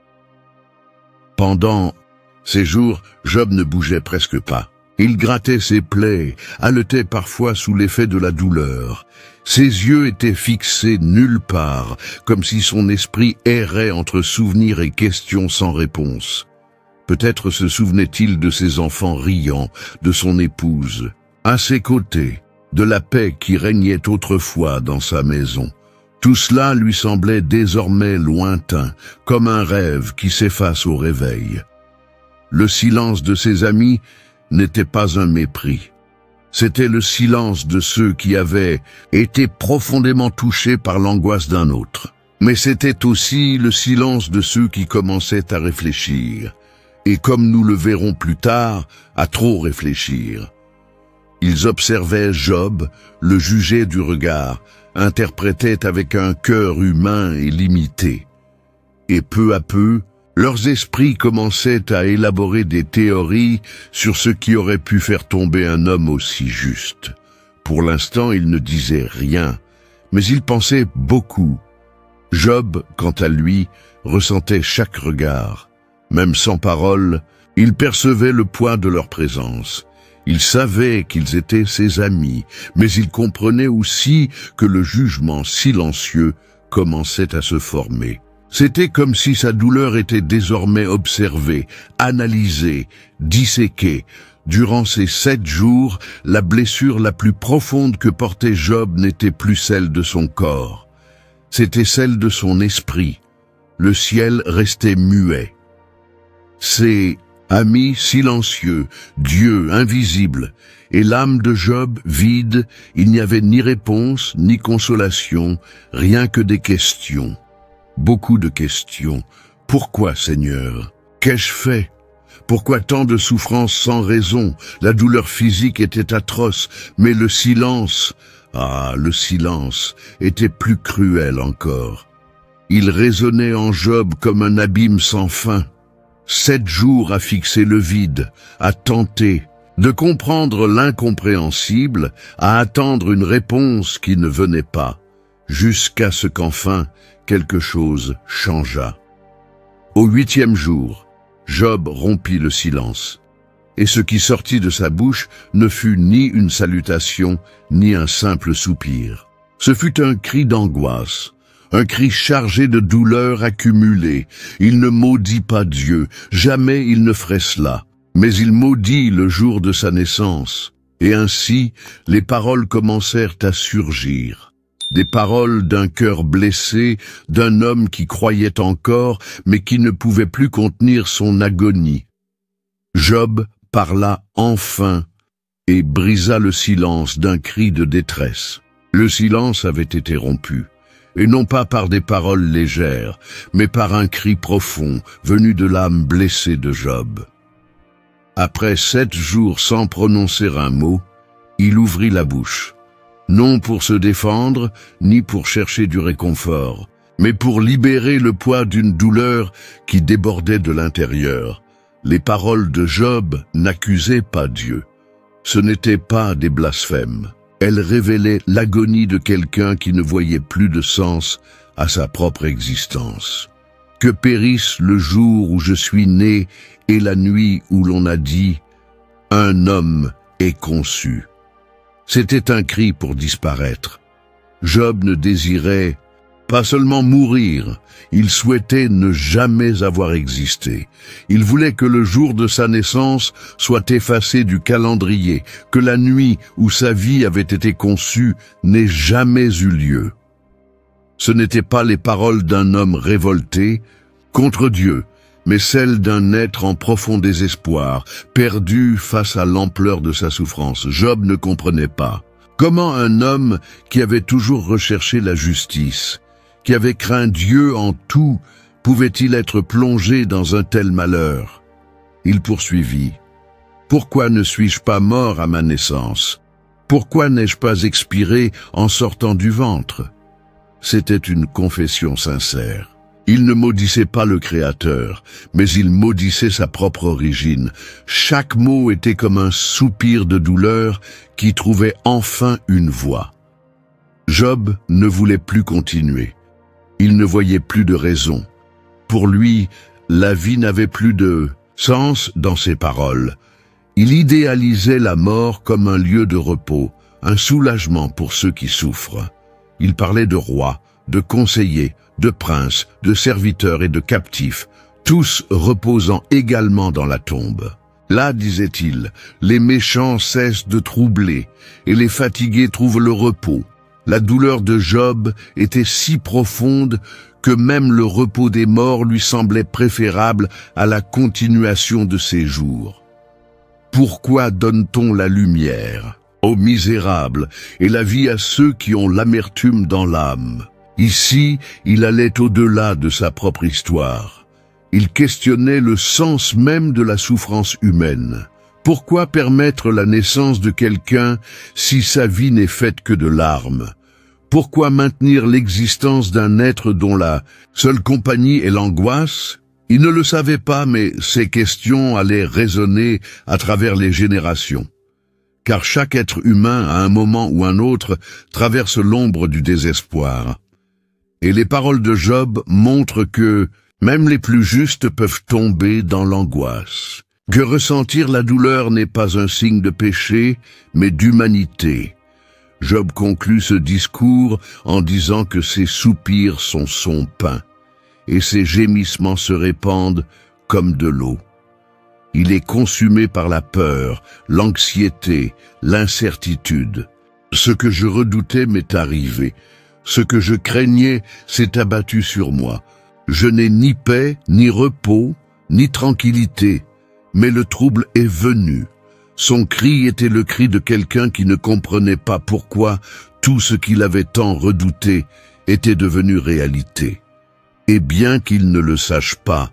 Pendant ces jours, Job ne bougeait presque pas. Il grattait ses plaies, haletait parfois sous l'effet de la douleur. Ses yeux étaient fixés nulle part, comme si son esprit errait entre souvenirs et questions sans réponse. Peut-être se souvenait-il de ses enfants riants, de son épouse, à ses côtés, de la paix qui régnait autrefois dans sa maison. Tout cela lui semblait désormais lointain, comme un rêve qui s'efface au réveil. Le silence de ses amis n'était pas un mépris. C'était le silence de ceux qui avaient été profondément touchés par l'angoisse d'un autre. Mais c'était aussi le silence de ceux qui commençaient à réfléchir, et comme nous le verrons plus tard, à trop réfléchir. Ils observaient Job, le jugeaient du regard, interprétaient avec un cœur humain et limité. Et peu à peu, leurs esprits commençaient à élaborer des théories sur ce qui aurait pu faire tomber un homme aussi juste. Pour l'instant, ils ne disaient rien, mais ils pensaient beaucoup. Job, quant à lui, ressentait chaque regard. Même sans parole, il percevait le poids de leur présence. Il savait qu'ils étaient ses amis, mais il comprenait aussi que le jugement silencieux commençait à se former. C'était comme si sa douleur était désormais observée, analysée, disséquée. Durant ces 7 jours, la blessure la plus profonde que portait Job n'était plus celle de son corps. C'était celle de son esprit. Le ciel restait muet. Ses amis silencieux, Dieu invisible, et l'âme de Job vide, il n'y avait ni réponse, ni consolation, rien que des questions. Beaucoup de questions. Pourquoi, Seigneur? Qu'ai-je fait? Pourquoi tant de souffrances sans raison? La douleur physique était atroce, mais le silence, le silence, était plus cruel encore. Il résonnait en Job comme un abîme sans fin. 7 jours à fixer le vide, à tenter de comprendre l'incompréhensible, à attendre une réponse qui ne venait pas, jusqu'à ce qu'enfin quelque chose changeât. Au 8e jour, Job rompit le silence, et ce qui sortit de sa bouche ne fut ni une salutation, ni un simple soupir. Ce fut un cri d'angoisse, un cri chargé de douleur accumulée. Il ne maudit pas Dieu, jamais il ne ferait cela, mais il maudit le jour de sa naissance, et ainsi les paroles commencèrent à surgir. Des paroles d'un cœur blessé, d'un homme qui croyait encore, mais qui ne pouvait plus contenir son agonie. Job parla enfin et brisa le silence d'un cri de détresse. Le silence avait été rompu, et non pas par des paroles légères, mais par un cri profond venu de l'âme blessée de Job. Après 7 jours sans prononcer un mot, il ouvrit la bouche. Non pour se défendre, ni pour chercher du réconfort, mais pour libérer le poids d'une douleur qui débordait de l'intérieur. Les paroles de Job n'accusaient pas Dieu. Ce n'étaient pas des blasphèmes. Elles révélaient l'agonie de quelqu'un qui ne voyait plus de sens à sa propre existence. Que périsse le jour où je suis né et la nuit où l'on a dit « Un homme est conçu ». C'était un cri pour disparaître. Job ne désirait pas seulement mourir, il souhaitait ne jamais avoir existé. Il voulait que le jour de sa naissance soit effacé du calendrier, que la nuit où sa vie avait été conçue n'ait jamais eu lieu. Ce n'étaient pas les paroles d'un homme révolté contre Dieu, mais celle d'un être en profond désespoir, perdu face à l'ampleur de sa souffrance. Job ne comprenait pas. Comment un homme qui avait toujours recherché la justice, qui avait craint Dieu en tout, pouvait-il être plongé dans un tel malheur? Il poursuivit. « Pourquoi ne suis-je pas mort à ma naissance? Pourquoi n'ai-je pas expiré en sortant du ventre ?» C'était une confession sincère. Il ne maudissait pas le Créateur, mais il maudissait sa propre origine. Chaque mot était comme un soupir de douleur qui trouvait enfin une voie. Job ne voulait plus continuer. Il ne voyait plus de raison. Pour lui, la vie n'avait plus de sens dans ses paroles. Il idéalisait la mort comme un lieu de repos, un soulagement pour ceux qui souffrent. Il parlait de rois, de conseillers, de princes, de serviteurs et de captifs, tous reposant également dans la tombe. Là, disait-il, les méchants cessent de troubler et les fatigués trouvent le repos. La douleur de Job était si profonde que même le repos des morts lui semblait préférable à la continuation de ses jours. Pourquoi donne-t-on la lumière aux misérables et la vie à ceux qui ont l'amertume dans l'âme? Ici, il allait au-delà de sa propre histoire. Il questionnait le sens même de la souffrance humaine. Pourquoi permettre la naissance de quelqu'un si sa vie n'est faite que de larmes? Pourquoi maintenir l'existence d'un être dont la seule compagnie est l'angoisse? Il ne le savait pas, mais ces questions allaient résonner à travers les générations. Car chaque être humain, à un moment ou un autre, traverse l'ombre du désespoir. Et les paroles de Job montrent que même les plus justes peuvent tomber dans l'angoisse. Que ressentir la douleur n'est pas un signe de péché, mais d'humanité. Job conclut ce discours en disant que ses soupirs sont son pain, et ses gémissements se répandent comme de l'eau. Il est consumé par la peur, l'anxiété, l'incertitude. Ce que je redoutais m'est arrivé. Ce que je craignais s'est abattu sur moi. Je n'ai ni paix, ni repos, ni tranquillité, mais le trouble est venu. Son cri était le cri de quelqu'un qui ne comprenait pas pourquoi tout ce qu'il avait tant redouté était devenu réalité. Et bien qu'il ne le sache pas,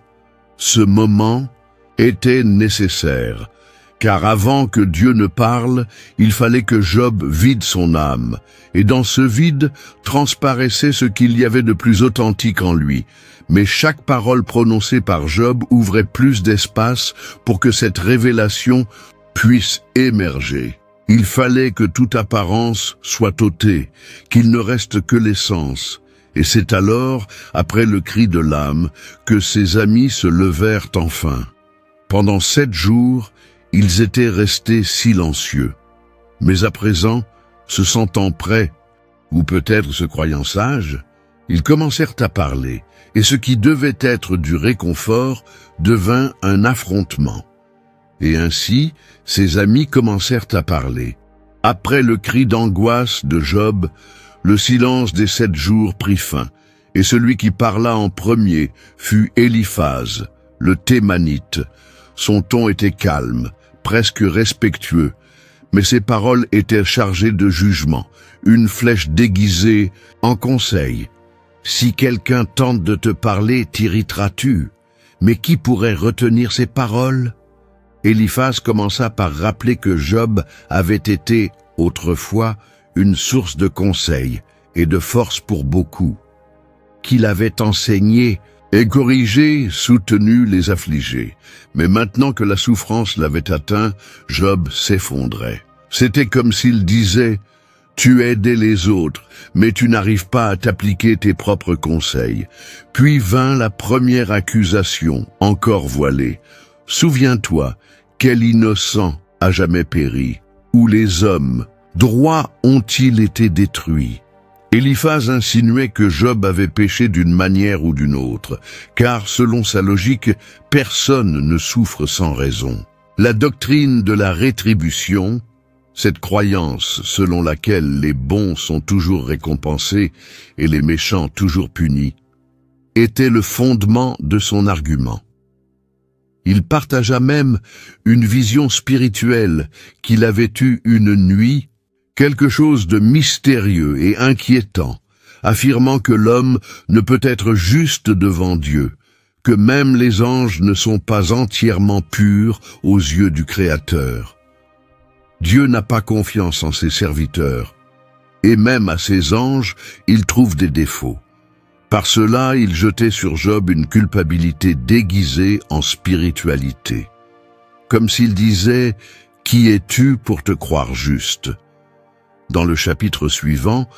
ce moment était nécessaire. Car avant que Dieu ne parle, il fallait que Job vide son âme, et dans ce vide transparaissait ce qu'il y avait de plus authentique en lui. Mais chaque parole prononcée par Job ouvrait plus d'espace pour que cette révélation puisse émerger. Il fallait que toute apparence soit ôtée, qu'il ne reste que l'essence. Et c'est alors, après le cri de l'âme, que ses amis se levèrent enfin. Pendant 7 jours, ils étaient restés silencieux. Mais à présent, se sentant prêts, ou peut-être se croyant sages, ils commencèrent à parler, et ce qui devait être du réconfort devint un affrontement. Et ainsi, ses amis commencèrent à parler. Après le cri d'angoisse de Job, le silence des 7 jours prit fin, et celui qui parla en premier fut Éliphaz, le Thémanite. Son ton était calme, presque respectueux, mais ses paroles étaient chargées de jugement, une flèche déguisée en conseil. Si quelqu'un tente de te parler, t'irriteras-tu? Mais qui pourrait retenir ses paroles? Éliphaz commença par rappeler que Job avait été, autrefois, une source de conseil et de force pour beaucoup, qu'il avait enseigné et corrigé, soutenu les affligés. Mais maintenant que la souffrance l'avait atteint, Job s'effondrait. C'était comme s'il disait « Tu aidais les autres, mais tu n'arrives pas à t'appliquer tes propres conseils. » Puis vint la première accusation, encore voilée. « Souviens-toi, quel innocent a jamais péri, ou les hommes, droits ont-ils été détruits ?» Éliphaz insinuait que Job avait péché d'une manière ou d'une autre, car, selon sa logique, personne ne souffre sans raison. La doctrine de la rétribution, cette croyance selon laquelle les bons sont toujours récompensés et les méchants toujours punis, était le fondement de son argument. Il partagea même une vision spirituelle qu'il avait eue une nuit, quelque chose de mystérieux et inquiétant, affirmant que l'homme ne peut être juste devant Dieu, que même les anges ne sont pas entièrement purs aux yeux du Créateur. Dieu n'a pas confiance en ses serviteurs, et même à ses anges, il trouve des défauts. Par cela, il jetait sur Job une culpabilité déguisée en spiritualité. Comme s'il disait « Qui es-tu pour te croire juste ?» Dans le chapitre suivant,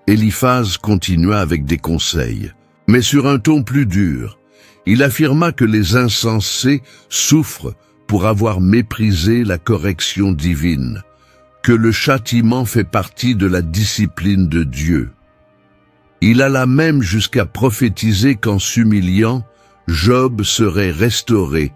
Éliphaz continua avec des conseils, mais sur un ton plus dur. Il affirma que les insensés souffrent pour avoir méprisé la correction divine, que le châtiment fait partie de la discipline de Dieu. Il alla même jusqu'à prophétiser qu'en s'humiliant, Job serait restauré.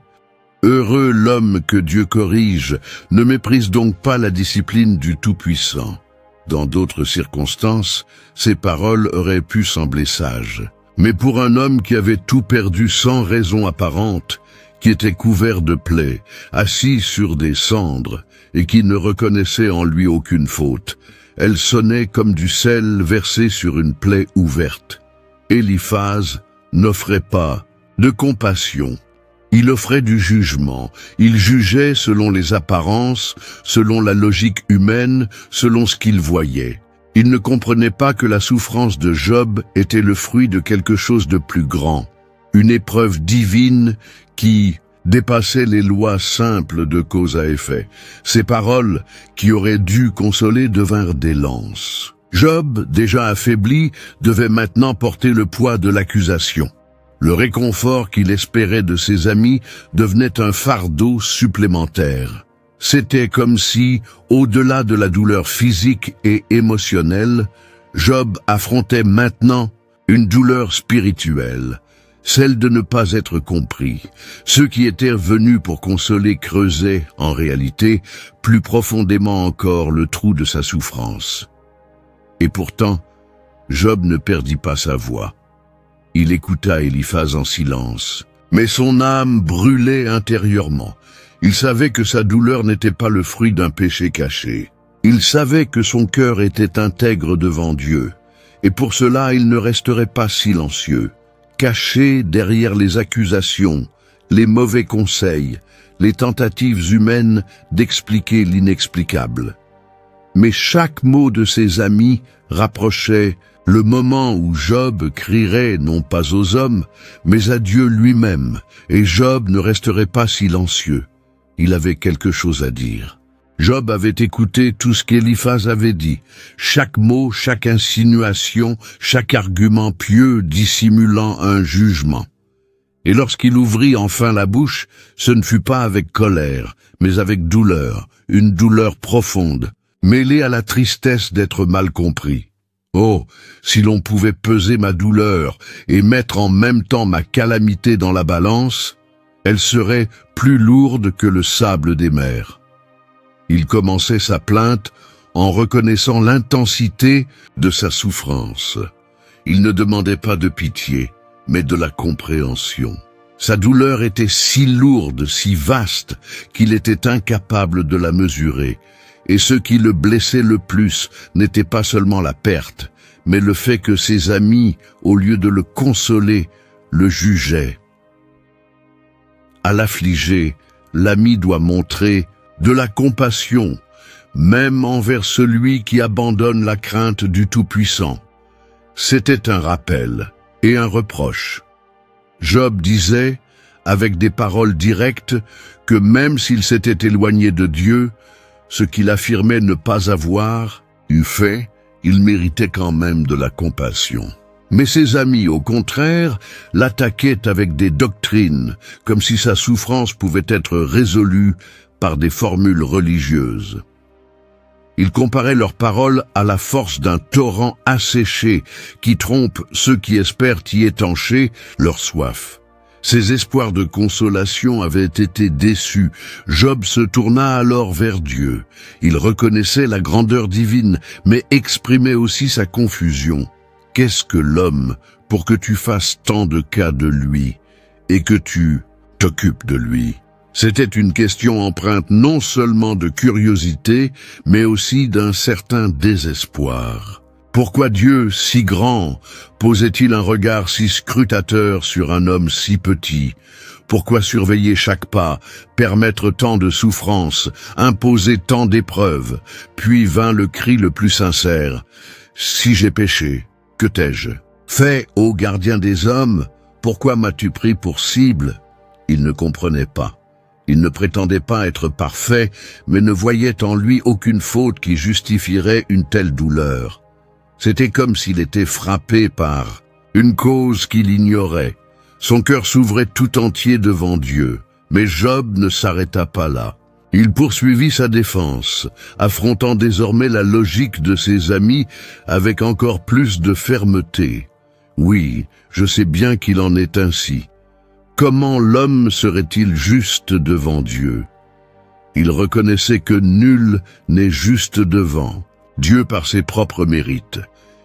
Heureux l'homme que Dieu corrige, ne méprise donc pas la discipline du Tout-Puissant. Dans d'autres circonstances, ces paroles auraient pu sembler sages. Mais pour un homme qui avait tout perdu sans raison apparente, qui était couvert de plaies, assis sur des cendres, et qui ne reconnaissait en lui aucune faute, elle sonnait comme du sel versé sur une plaie ouverte. Éliphaz n'offrait pas de compassion. Il offrait du jugement. Il jugeait selon les apparences, selon la logique humaine, selon ce qu'il voyait. Il ne comprenait pas que la souffrance de Job était le fruit de quelque chose de plus grand, une épreuve divine qui dépassait les lois simples de cause à effet. Ces paroles, qui auraient dû consoler, devinrent des lances. Job, déjà affaibli, devait maintenant porter le poids de l'accusation. Le réconfort qu'il espérait de ses amis devenait un fardeau supplémentaire. C'était comme si, au-delà de la douleur physique et émotionnelle, Job affrontait maintenant une douleur spirituelle, celle de ne pas être compris. Ceux qui étaient venus pour consoler creusaient, en réalité, plus profondément encore le trou de sa souffrance. Et pourtant, Job ne perdit pas sa voix. Il écouta Éliphaz en silence, mais son âme brûlait intérieurement. Il savait que sa douleur n'était pas le fruit d'un péché caché. Il savait que son cœur était intègre devant Dieu, et pour cela il ne resterait pas silencieux, caché derrière les accusations, les mauvais conseils, les tentatives humaines d'expliquer l'inexplicable. Mais chaque mot de ses amis rapprochait le moment où Job crierait non pas aux hommes, mais à Dieu lui-même, et Job ne resterait pas silencieux. Il avait quelque chose à dire. Job avait écouté tout ce qu'Éliphaz avait dit, chaque mot, chaque insinuation, chaque argument pieux dissimulant un jugement. Et lorsqu'il ouvrit enfin la bouche, ce ne fut pas avec colère, mais avec douleur, une douleur profonde, mêlée à la tristesse d'être mal compris. Oh, si l'on pouvait peser ma douleur et mettre en même temps ma calamité dans la balance, elle serait plus lourde que le sable des mers. Il commençait sa plainte en reconnaissant l'intensité de sa souffrance. Il ne demandait pas de pitié, mais de la compréhension. Sa douleur était si lourde, si vaste, qu'il était incapable de la mesurer. Et ce qui le blessait le plus n'était pas seulement la perte, mais le fait que ses amis, au lieu de le consoler, le jugeaient. À l'affligé, l'ami doit montrer de la compassion, même envers celui qui abandonne la crainte du Tout-Puissant. C'était un rappel et un reproche. Job disait, avec des paroles directes, que même s'il s'était éloigné de Dieu, ce qu'il affirmait ne pas avoir eu fait, il méritait quand même de la compassion. Mais ses amis, au contraire, l'attaquaient avec des doctrines, comme si sa souffrance pouvait être résolue par des formules religieuses. Ils comparaient leurs paroles à la force d'un torrent asséché qui trompe ceux qui espèrent y étancher leur soif. Ses espoirs de consolation avaient été déçus. Job se tourna alors vers Dieu. Il reconnaissait la grandeur divine, mais exprimait aussi sa confusion. Qu'est-ce que l'homme pour que tu fasses tant de cas de lui, et que tu t'occupe de lui. C'était une question empreinte non seulement de curiosité, mais aussi d'un certain désespoir. Pourquoi Dieu, si grand, posait-il un regard si scrutateur sur un homme si petit? Pourquoi surveiller chaque pas, permettre tant de souffrances, imposer tant d'épreuves? Puis vint le cri le plus sincère. Si j'ai péché, que t'ai-je fait, ô gardien des hommes? Pourquoi m'as-tu pris pour cible? Il ne comprenait pas. Il ne prétendait pas être parfait, mais ne voyait en lui aucune faute qui justifierait une telle douleur. C'était comme s'il était frappé par une cause qu'il ignorait. Son cœur s'ouvrait tout entier devant Dieu, mais Job ne s'arrêta pas là. Il poursuivit sa défense, affrontant désormais la logique de ses amis avec encore plus de fermeté. Oui, je sais bien qu'il en est ainsi. Comment l'homme serait-il juste devant Dieu? Il reconnaissait que nul n'est juste devant Dieu par ses propres mérites.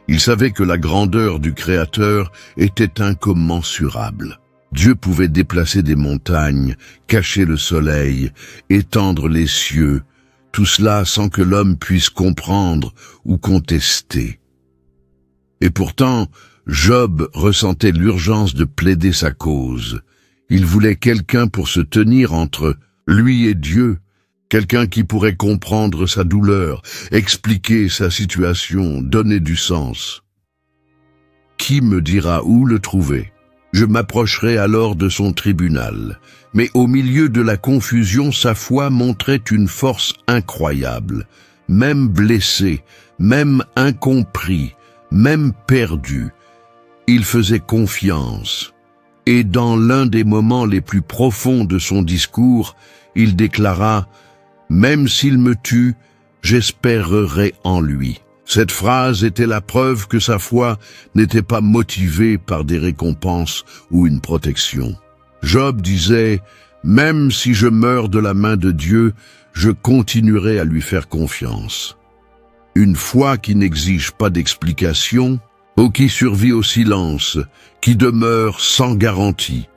Il savait que la grandeur du Créateur était incommensurable. Dieu pouvait déplacer des montagnes, cacher le soleil, étendre les cieux, tout cela sans que l'homme puisse comprendre ou contester. Et pourtant, Job ressentait l'urgence de plaider sa cause. Il voulait quelqu'un pour se tenir entre lui et Dieu, quelqu'un qui pourrait comprendre sa douleur, expliquer sa situation, donner du sens. Qui me dira où le trouver? Je m'approcherai alors de son tribunal. Mais au milieu de la confusion, sa foi montrait une force incroyable. Même blessé, même incompris, même perdu, il faisait confiance. Et dans l'un des moments les plus profonds de son discours, il déclara « Même s'il me tue, j'espérerai en lui ». Cette phrase était la preuve que sa foi n'était pas motivée par des récompenses ou une protection. Job disait « Même si je meurs de la main de Dieu, je continuerai à lui faire confiance ». Une foi qui n'exige pas d'explication, ou qui survit au silence, qui demeure sans garantie.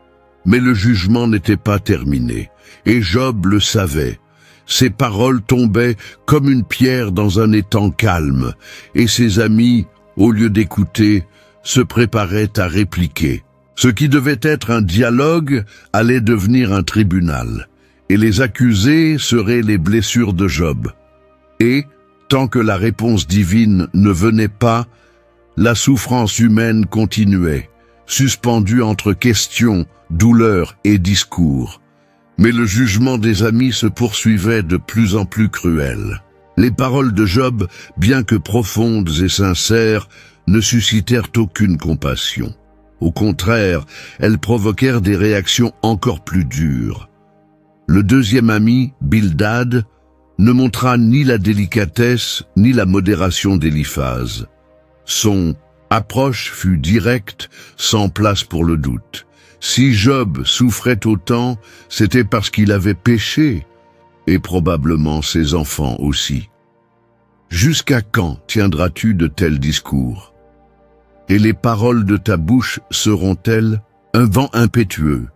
Mais le jugement n'était pas terminé, et Job le savait. Ses paroles tombaient comme une pierre dans un étang calme, et ses amis, au lieu d'écouter, se préparaient à répliquer. Ce qui devait être un dialogue allait devenir un tribunal, et les accusés seraient les blessures de Job. Et, tant que la réponse divine ne venait pas, la souffrance humaine continuait, suspendue entre questions, douleurs et discours. Mais le jugement des amis se poursuivait de plus en plus cruel. Les paroles de Job, bien que profondes et sincères, ne suscitèrent aucune compassion. Au contraire, elles provoquèrent des réactions encore plus dures. Le deuxième ami, Bildad, ne montra ni la délicatesse ni la modération d'Éliphaz. Son approche fut directe, sans place pour le doute. Si Job souffrait autant, c'était parce qu'il avait péché, et probablement ses enfants aussi. Jusqu'à quand tiendras-tu de tels discours? Et les paroles de ta bouche seront-elles un vent impétueux?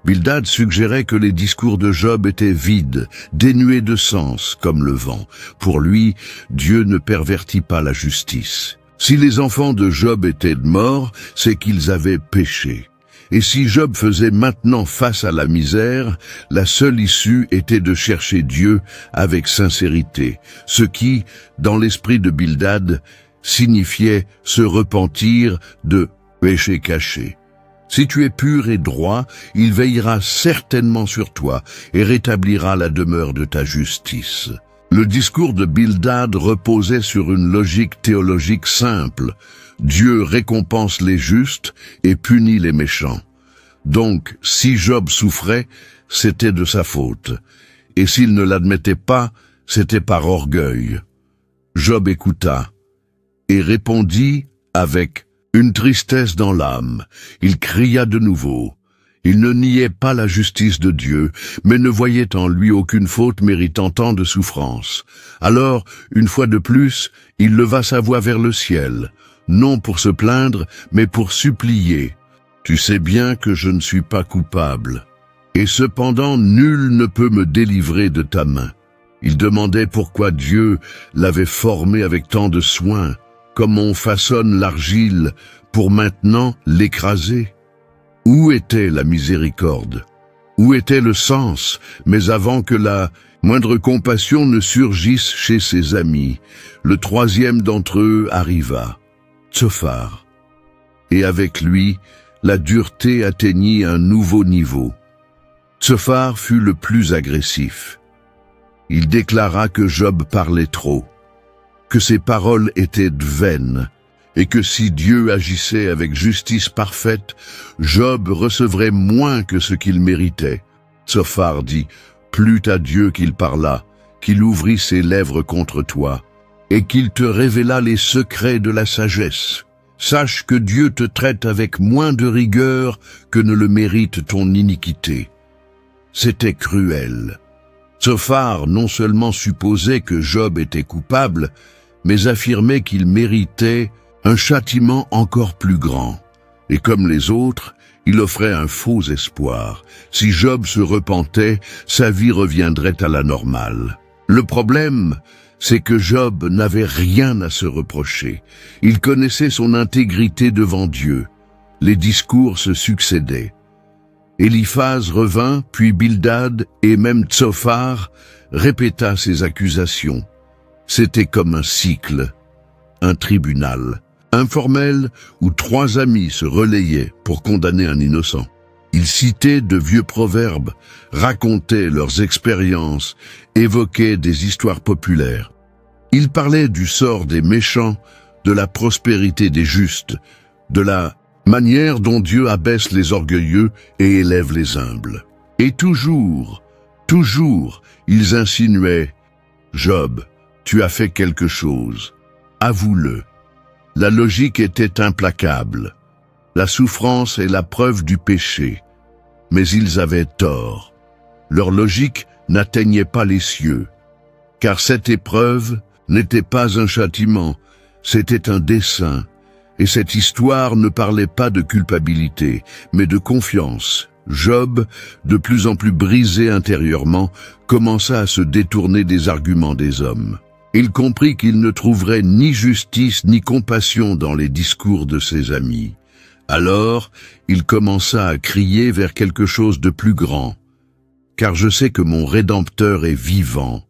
Bildad suggérait que les discours de Job étaient vides, dénués de sens, comme le vent. Pour lui, Dieu ne pervertit pas la justice. Si les enfants de Job étaient morts, c'est qu'ils avaient péché. Et si Job faisait maintenant face à la misère, la seule issue était de chercher Dieu avec sincérité, ce qui, dans l'esprit de Bildad, signifiait se repentir de péché caché. Si tu es pur et droit, il veillera certainement sur toi et rétablira la demeure de ta justice. Le discours de Bildad reposait sur une logique théologique simple. Dieu récompense les justes et punit les méchants. Donc, si Job souffrait, c'était de sa faute. Et s'il ne l'admettait pas, c'était par orgueil. Job écouta et répondit avec une tristesse dans l'âme. Il cria de nouveau. Il ne niait pas la justice de Dieu, mais ne voyait en lui aucune faute méritant tant de souffrance. Alors, une fois de plus, il leva sa voix vers le ciel, non pour se plaindre, mais pour supplier. « Tu sais bien que je ne suis pas coupable. Et cependant, nul ne peut me délivrer de ta main. Il demandait pourquoi Dieu l'avait formé avec tant de soin, comme on façonne l'argile pour maintenant l'écraser. Où était la miséricorde? Où était le sens? Mais avant que la moindre compassion ne surgisse chez ses amis, le troisième d'entre eux arriva, Tsophar. Et avec lui, la dureté atteignit un nouveau niveau. Tsophar fut le plus agressif. Il déclara que Job parlait trop, que ses paroles étaient vaines, et que si Dieu agissait avec justice parfaite, Job recevrait moins que ce qu'il méritait. Tsophar dit, « Plût à Dieu qu'il parlât, qu'il ouvrît ses lèvres contre toi, et qu'il te révélât les secrets de la sagesse. Sache que Dieu te traite avec moins de rigueur que ne le mérite ton iniquité. » C'était cruel. Tsophar non seulement supposait que Job était coupable, mais affirmait qu'il méritait un châtiment encore plus grand. Et comme les autres, il offrait un faux espoir. Si Job se repentait, sa vie reviendrait à la normale. Le problème, c'est que Job n'avait rien à se reprocher. Il connaissait son intégrité devant Dieu. Les discours se succédaient. Éliphaz revint, puis Bildad et même Tsophar répéta ses accusations. C'était comme un cycle, un tribunal, informel où trois amis se relayaient pour condamner un innocent. Ils citaient de vieux proverbes, racontaient leurs expériences, évoquaient des histoires populaires. Ils parlaient du sort des méchants, de la prospérité des justes, de la manière dont Dieu abaisse les orgueilleux et élève les humbles. Et toujours, ils insinuaient « Job, tu as fait quelque chose, avoue-le. » La logique était implacable. La souffrance est la preuve du péché. Mais ils avaient tort. Leur logique n'atteignait pas les cieux. Car cette épreuve n'était pas un châtiment, c'était un dessein. Et cette histoire ne parlait pas de culpabilité, mais de confiance. Job, de plus en plus brisé intérieurement, commença à se détourner des arguments des hommes. Il comprit qu'il ne trouverait ni justice ni compassion dans les discours de ses amis. Alors, il commença à crier vers quelque chose de plus grand. « Car je sais que mon Rédempteur est vivant,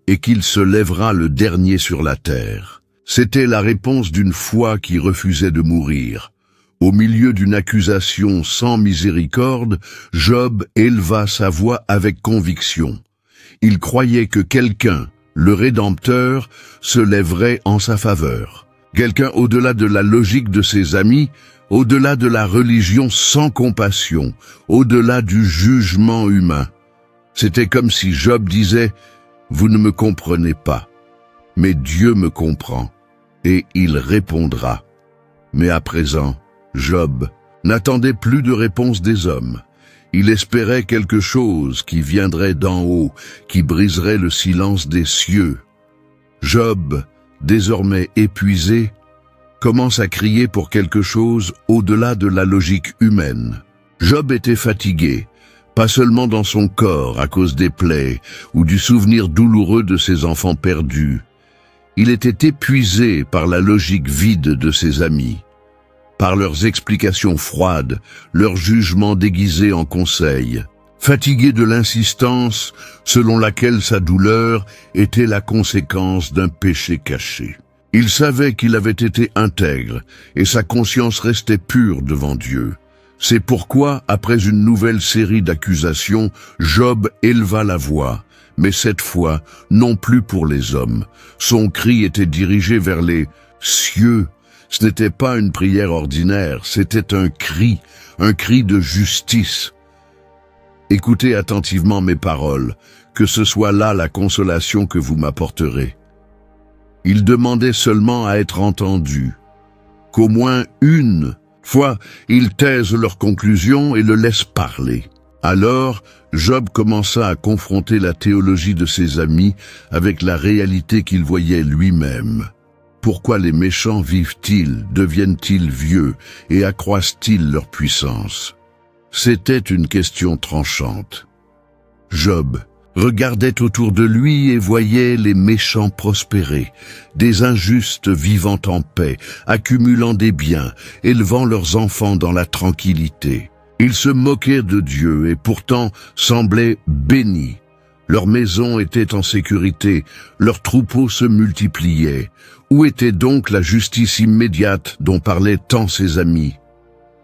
et qu'il se lèvera le dernier sur la terre. » C'était la réponse d'une foi qui refusait de mourir. Au milieu d'une accusation sans miséricorde, Job éleva sa voix avec conviction. Il croyait que quelqu'un, le Rédempteur, se lèverait en sa faveur. Quelqu'un au-delà de la logique de ses amis, au-delà de la religion sans compassion, au-delà du jugement humain. C'était comme si Job disait « Vous ne me comprenez pas, mais Dieu me comprend. » Et il répondra. Mais à présent, Job n'attendait plus de réponse des hommes. Il espérait quelque chose qui viendrait d'en haut, qui briserait le silence des cieux. Job, désormais épuisé, commence à crier pour quelque chose au-delà de la logique humaine. Job était fatigué, pas seulement dans son corps à cause des plaies ou du souvenir douloureux de ses enfants perdus. Il était épuisé par la logique vide de ses amis, par leurs explications froides, leurs jugements déguisés en conseils, fatigué de l'insistance selon laquelle sa douleur était la conséquence d'un péché caché. Il savait qu'il avait été intègre et sa conscience restait pure devant Dieu. C'est pourquoi, après une nouvelle série d'accusations, Job éleva la voix. Mais cette fois, non plus pour les hommes. Son cri était dirigé vers les cieux. Ce n'était pas une prière ordinaire, c'était un cri de justice. Écoutez attentivement mes paroles, que ce soit là la consolation que vous m'apporterez. Il demandait seulement à être entendu, qu'au moins une fois, ils taisent leurs conclusions et le laissent parler. Alors, Job commença à confronter la théologie de ses amis avec la réalité qu'il voyait lui-même. Pourquoi les méchants vivent-ils, deviennent-ils vieux et accroissent-ils leur puissance? C'était une question tranchante. Job regardait autour de lui et voyait les méchants prospérer, des injustes vivant en paix, accumulant des biens, élevant leurs enfants dans la tranquillité. Ils se moquaient de Dieu et pourtant semblaient bénis. Leur maison était en sécurité, leurs troupeaux se multipliaient. Où était donc la justice immédiate dont parlaient tant ses amis?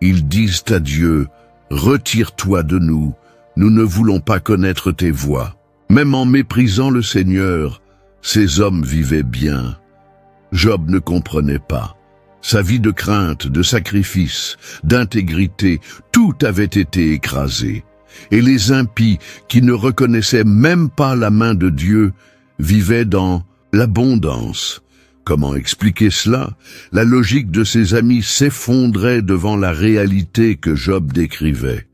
Ils disent à Dieu, « Retire-toi de nous, nous ne voulons pas connaître tes voies. » Même en méprisant le Seigneur, ces hommes vivaient bien. Job ne comprenait pas. Sa vie de crainte, de sacrifice, d'intégrité, tout avait été écrasé. Et les impies, qui ne reconnaissaient même pas la main de Dieu, vivaient dans l'abondance. Comment expliquer cela? La logique de ses amis s'effondrait devant la réalité que Job décrivait.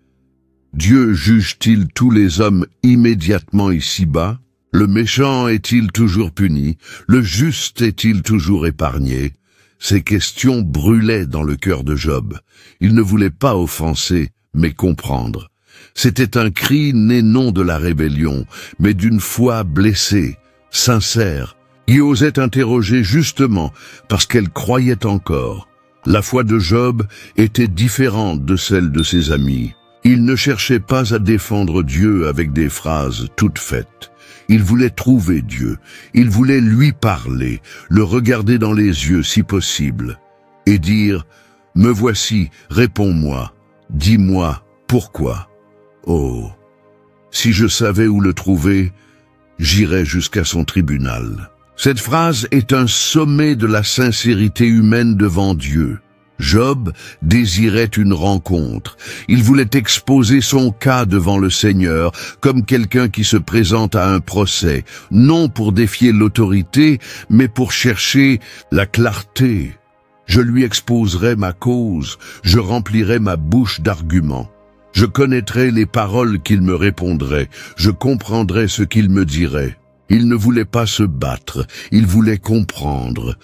Dieu juge-t-il tous les hommes immédiatement ici-bas? Le méchant est-il toujours puni? Le juste est-il toujours épargné? Ces questions brûlaient dans le cœur de Job. Il ne voulait pas offenser, mais comprendre. C'était un cri né non de la rébellion, mais d'une foi blessée, sincère, qui osait interroger justement parce qu'elle croyait encore. La foi de Job était différente de celle de ses amis. Il ne cherchait pas à défendre Dieu avec des phrases toutes faites. Il voulait trouver Dieu, il voulait lui parler, le regarder dans les yeux si possible, et dire « Me voici, réponds-moi, dis-moi pourquoi. Oh, si je savais où le trouver, j'irais jusqu'à son tribunal. » Cette phrase est un sommet de la sincérité humaine devant Dieu. Job désirait une rencontre. Il voulait exposer son cas devant le Seigneur, comme quelqu'un qui se présente à un procès, non pour défier l'autorité, mais pour chercher la clarté. Je lui exposerai ma cause, je remplirai ma bouche d'arguments. Je connaîtrai les paroles qu'il me répondrait, je comprendrai ce qu'il me dirait. Il ne voulait pas se battre, il voulait comprendre.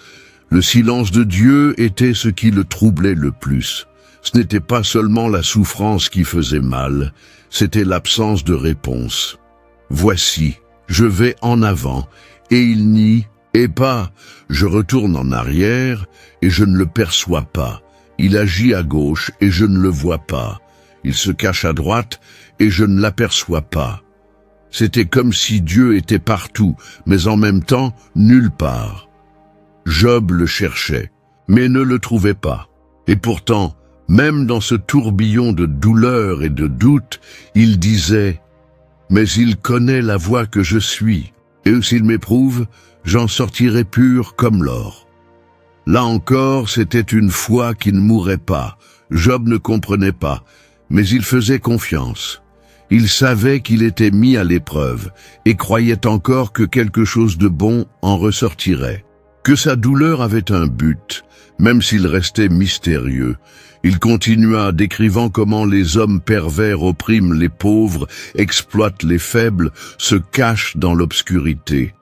Le silence de Dieu était ce qui le troublait le plus. Ce n'était pas seulement la souffrance qui faisait mal, c'était l'absence de réponse. Voici, je vais en avant, et il nie, et pas, je retourne en arrière, et je ne le perçois pas. Il agit à gauche, et je ne le vois pas. Il se cache à droite, et je ne l'aperçois pas. C'était comme si Dieu était partout, mais en même temps nulle part. Job le cherchait, mais ne le trouvait pas. Et pourtant, même dans ce tourbillon de douleur et de doute, il disait « Mais il connaît la voie que je suis, et s'il m'éprouve, j'en sortirai pur comme l'or. » Là encore, c'était une foi qui ne mourrait pas. Job ne comprenait pas, mais il faisait confiance. Il savait qu'il était mis à l'épreuve, et croyait encore que quelque chose de bon en ressortirait. Que sa douleur avait un but, même s'il restait mystérieux. Il continua décrivant comment les hommes pervers oppriment les pauvres, exploitent les faibles, se cachent dans l'obscurité.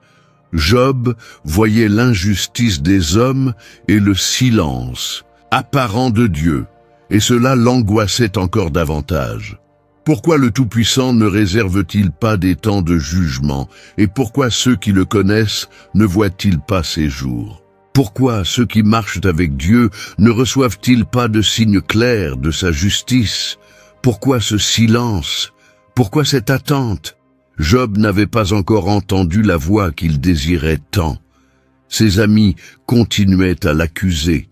Job voyait l'injustice des hommes et le silence apparent de Dieu, et cela l'angoissait encore davantage. Pourquoi le Tout-Puissant ne réserve-t-il pas des temps de jugement, et pourquoi ceux qui le connaissent ne voient-ils pas ses jours? Pourquoi ceux qui marchent avec Dieu ne reçoivent-ils pas de signes clairs de sa justice? Pourquoi ce silence? Pourquoi cette attente? Job n'avait pas encore entendu la voix qu'il désirait tant. Ses amis continuaient à l'accuser.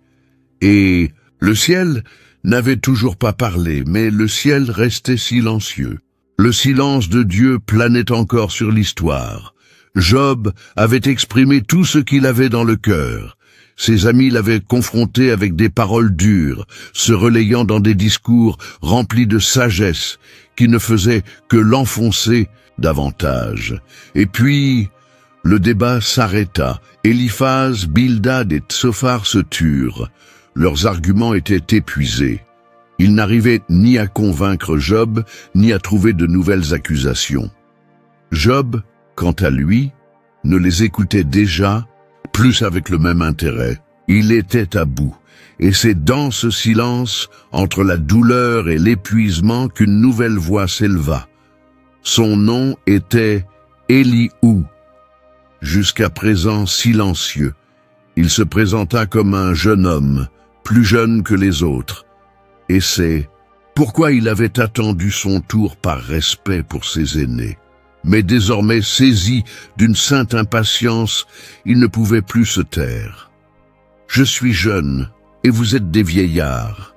Et le ciel n'avait toujours pas parlé, mais le ciel restait silencieux. Le silence de Dieu planait encore sur l'histoire. Job avait exprimé tout ce qu'il avait dans le cœur. Ses amis l'avaient confronté avec des paroles dures, se relayant dans des discours remplis de sagesse, qui ne faisaient que l'enfoncer davantage. Et puis, le débat s'arrêta. Éliphaz, Bildad et Tsophar se turent. Leurs arguments étaient épuisés. Ils n'arrivaient ni à convaincre Job, ni à trouver de nouvelles accusations. Job, quant à lui, ne les écoutait déjà plus avec le même intérêt. Il était à bout. et c'est dans ce silence, entre la douleur et l'épuisement, qu'une nouvelle voix s'éleva. Son nom était Élihu. Jusqu'à présent silencieux, il se présenta comme un jeune homme, plus jeune que les autres. Et c'est pourquoi il avait attendu son tour par respect pour ses aînés. Mais désormais saisi d'une sainte impatience, il ne pouvait plus se taire. « Je suis jeune, et vous êtes des vieillards.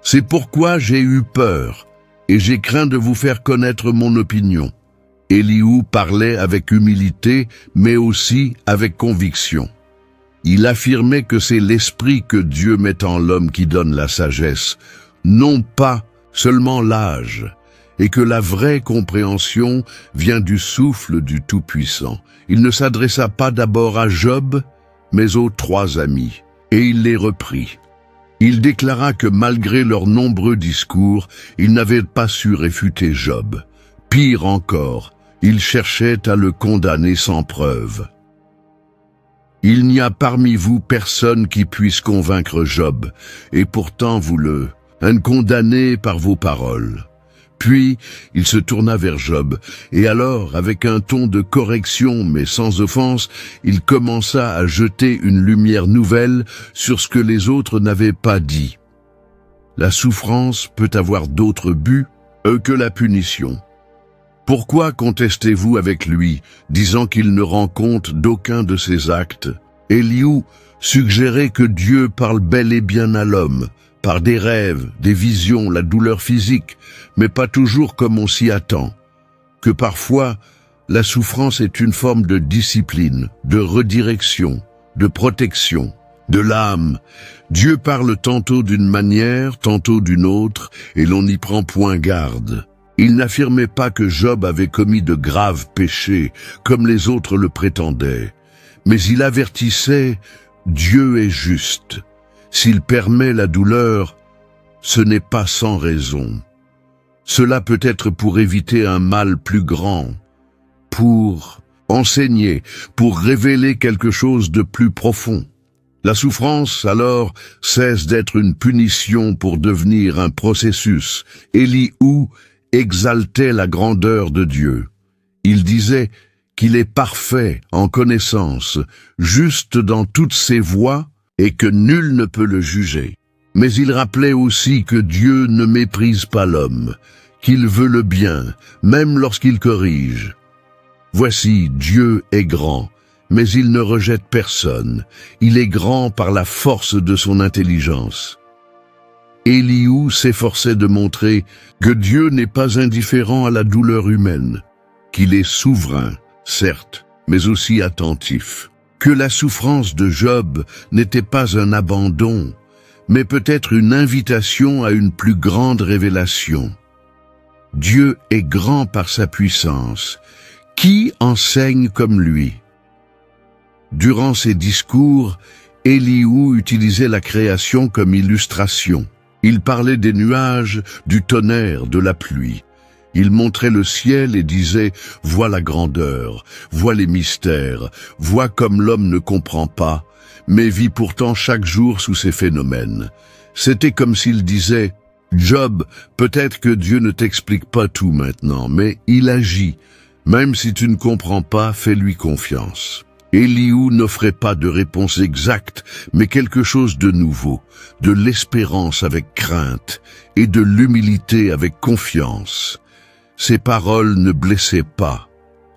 C'est pourquoi j'ai eu peur, et j'ai craint de vous faire connaître mon opinion. » Élihu parlait avec humilité, mais aussi avec conviction. Il affirmait que c'est l'esprit que Dieu met en l'homme qui donne la sagesse, non pas seulement l'âge, et que la vraie compréhension vient du souffle du Tout-Puissant. Il ne s'adressa pas d'abord à Job, mais aux 3 amis, et il les reprit. Il déclara que malgré leurs nombreux discours, ils n'avaient pas su réfuter Job. Pire encore, ils cherchaient à le condamner sans preuve. « Il n'y a parmi vous personne qui puisse convaincre Job, et pourtant vous le condamnez par vos paroles. » Puis, il se tourna vers Job, et alors, avec un ton de correction mais sans offense, il commença à jeter une lumière nouvelle sur ce que les autres n'avaient pas dit. La souffrance peut avoir d'autres buts que la punition. Pourquoi contestez-vous avec lui, disant qu'il ne rend compte d'aucun de ses actes? Élihu suggérait que Dieu parle bel et bien à l'homme, par des rêves, des visions, la douleur physique, mais pas toujours comme on s'y attend. Que parfois, la souffrance est une forme de discipline, de redirection, de protection, de l'âme. Dieu parle tantôt d'une manière, tantôt d'une autre, et l'on n'y prend point garde. Il n'affirmait pas que Job avait commis de graves péchés, comme les autres le prétendaient, mais il avertissait « Dieu est juste ». S'il permet la douleur, ce n'est pas sans raison. Cela peut être pour éviter un mal plus grand, pour enseigner, pour révéler quelque chose de plus profond. La souffrance, alors, cesse d'être une punition pour devenir un processus. Élihu exaltait la grandeur de Dieu. Il disait qu'il est parfait en connaissance, juste dans toutes ses voies, et que nul ne peut le juger. Mais il rappelait aussi que Dieu ne méprise pas l'homme, qu'il veut le bien, même lorsqu'il corrige. Voici, Dieu est grand, mais il ne rejette personne. Il est grand par la force de son intelligence. Élihu s'efforçait de montrer que Dieu n'est pas indifférent à la douleur humaine, qu'il est souverain, certes, mais aussi attentif, que la souffrance de Job n'était pas un abandon, mais peut-être une invitation à une plus grande révélation. Dieu est grand par sa puissance. Qui enseigne comme lui? Durant ses discours, Élihu utilisait la création comme illustration. Il parlait des nuages, du tonnerre, de la pluie. Il montrait le ciel et disait « Vois la grandeur, vois les mystères, vois comme l'homme ne comprend pas, mais vit pourtant chaque jour sous ces phénomènes. » C'était comme s'il disait « Job, peut-être que Dieu ne t'explique pas tout maintenant, mais il agit. Même si tu ne comprends pas, fais-lui confiance. » Élihu n'offrait pas de réponse exacte, mais quelque chose de nouveau, de l'espérance avec crainte et de l'humilité avec confiance. Ses paroles ne blessaient pas,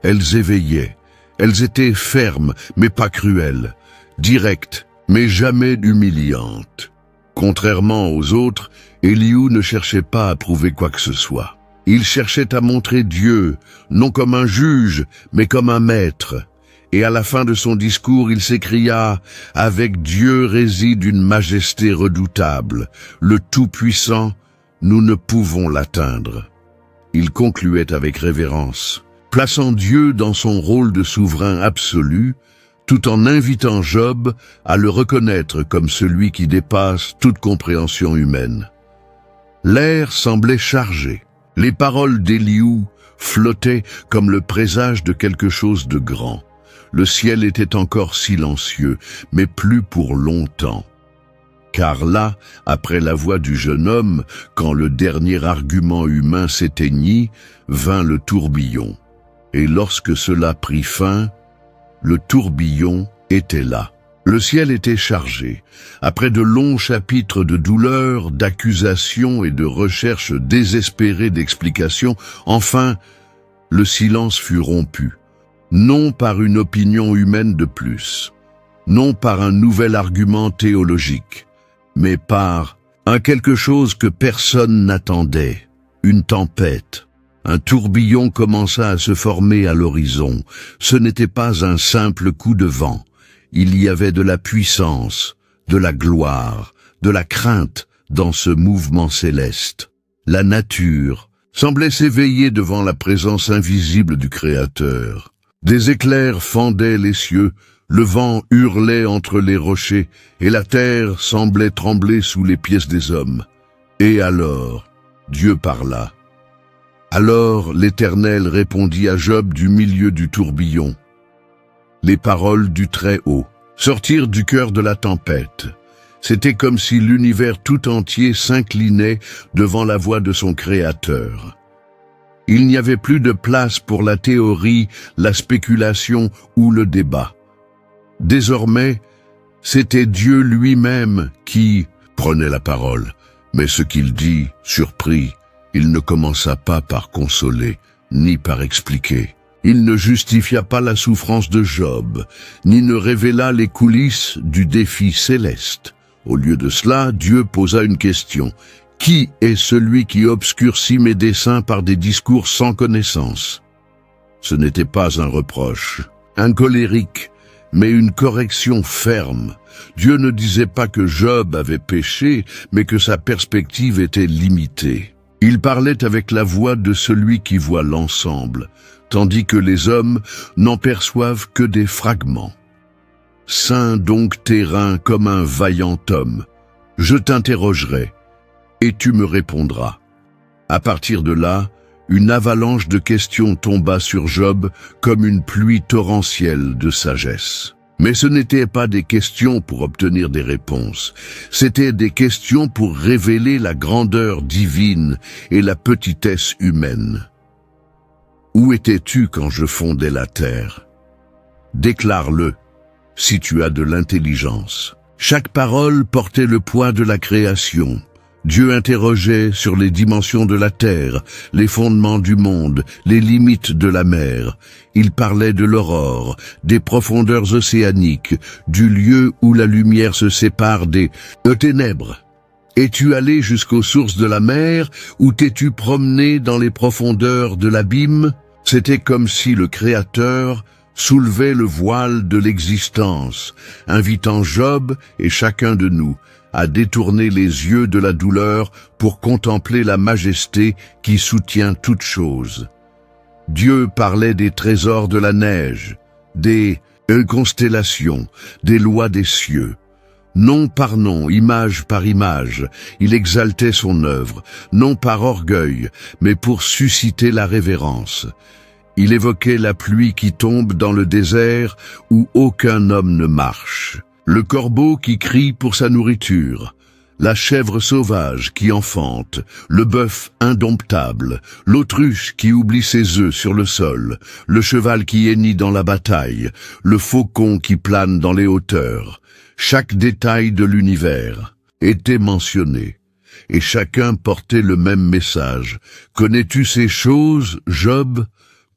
elles éveillaient. Elles étaient fermes, mais pas cruelles, directes, mais jamais humiliantes. Contrairement aux autres, Élihu ne cherchait pas à prouver quoi que ce soit. Il cherchait à montrer Dieu, non comme un juge, mais comme un maître. Et à la fin de son discours, il s'écria « Avec Dieu réside une majesté redoutable. Le Tout-Puissant, nous ne pouvons l'atteindre. » Il concluait avec révérence, plaçant Dieu dans son rôle de souverain absolu, tout en invitant Job à le reconnaître comme celui qui dépasse toute compréhension humaine. L'air semblait chargé. Les paroles d'Élihu flottaient comme le présage de quelque chose de grand. Le ciel était encore silencieux, mais plus pour longtemps. Car là, après la voix du jeune homme, quand le dernier argument humain s'éteignit, vint le tourbillon. Et lorsque cela prit fin, le tourbillon était là. Le ciel était chargé. Après de longs chapitres de douleur, d'accusations et de recherches désespérées d'explications, enfin, le silence fut rompu. Non par une opinion humaine de plus, non par un nouvel argument théologique, mais par un quelque chose que personne n'attendait, une tempête. Un tourbillon commença à se former à l'horizon. Ce n'était pas un simple coup de vent. Il y avait de la puissance, de la gloire, de la crainte dans ce mouvement céleste. La nature semblait s'éveiller devant la présence invisible du Créateur. Des éclairs fendaient les cieux, le vent hurlait entre les rochers, et la terre semblait trembler sous les pieds des hommes. Et alors, Dieu parla. Alors l'Éternel répondit à Job du milieu du tourbillon. Les paroles du Très-Haut sortirent du cœur de la tempête. C'était comme si l'univers tout entier s'inclinait devant la voix de son Créateur. Il n'y avait plus de place pour la théorie, la spéculation ou le débat. Désormais, c'était Dieu lui-même qui prenait la parole. Mais ce qu'il dit, surpris, il ne commença pas par consoler, ni par expliquer. Il ne justifia pas la souffrance de Job, ni ne révéla les coulisses du défi céleste. Au lieu de cela, Dieu posa une question. Qui est celui qui obscurcit mes desseins par des discours sans connaissance? Ce n'était pas un reproche, un colérique, mais une correction ferme. Dieu ne disait pas que Job avait péché, mais que sa perspective était limitée. Il parlait avec la voix de celui qui voit l'ensemble, tandis que les hommes n'en perçoivent que des fragments. Saint donc tes reins comme un vaillant homme. Je t'interrogerai, et tu me répondras. À partir de là, une avalanche de questions tomba sur Job comme une pluie torrentielle de sagesse. Mais ce n'étaient pas des questions pour obtenir des réponses, c'étaient des questions pour révéler la grandeur divine et la petitesse humaine. Où étais-tu quand je fondais la terre? Déclare-le, si tu as de l'intelligence. Chaque parole portait le poids de la création. Dieu interrogeait sur les dimensions de la terre, les fondements du monde, les limites de la mer. Il parlait de l'aurore, des profondeurs océaniques, du lieu où la lumière se sépare des ténèbres. Es-tu allé jusqu'aux sources de la mer, ou t'es-tu promené dans les profondeurs de l'abîme? C'était comme si le Créateur soulevait le voile de l'existence, invitant Job et chacun de nous à détourner les yeux de la douleur pour contempler la majesté qui soutient toute chose. Dieu parlait des trésors de la neige, des constellations, des lois des cieux. Non par nom, image par image, il exaltait son œuvre, non par orgueil, mais pour susciter la révérence. Il évoquait la pluie qui tombe dans le désert où aucun homme ne marche. Le corbeau qui crie pour sa nourriture, la chèvre sauvage qui enfante, le bœuf indomptable, l'autruche qui oublie ses œufs sur le sol, le cheval qui hennit dans la bataille, le faucon qui plane dans les hauteurs. Chaque détail de l'univers était mentionné, et chacun portait le même message. Connais-tu ces choses, Job?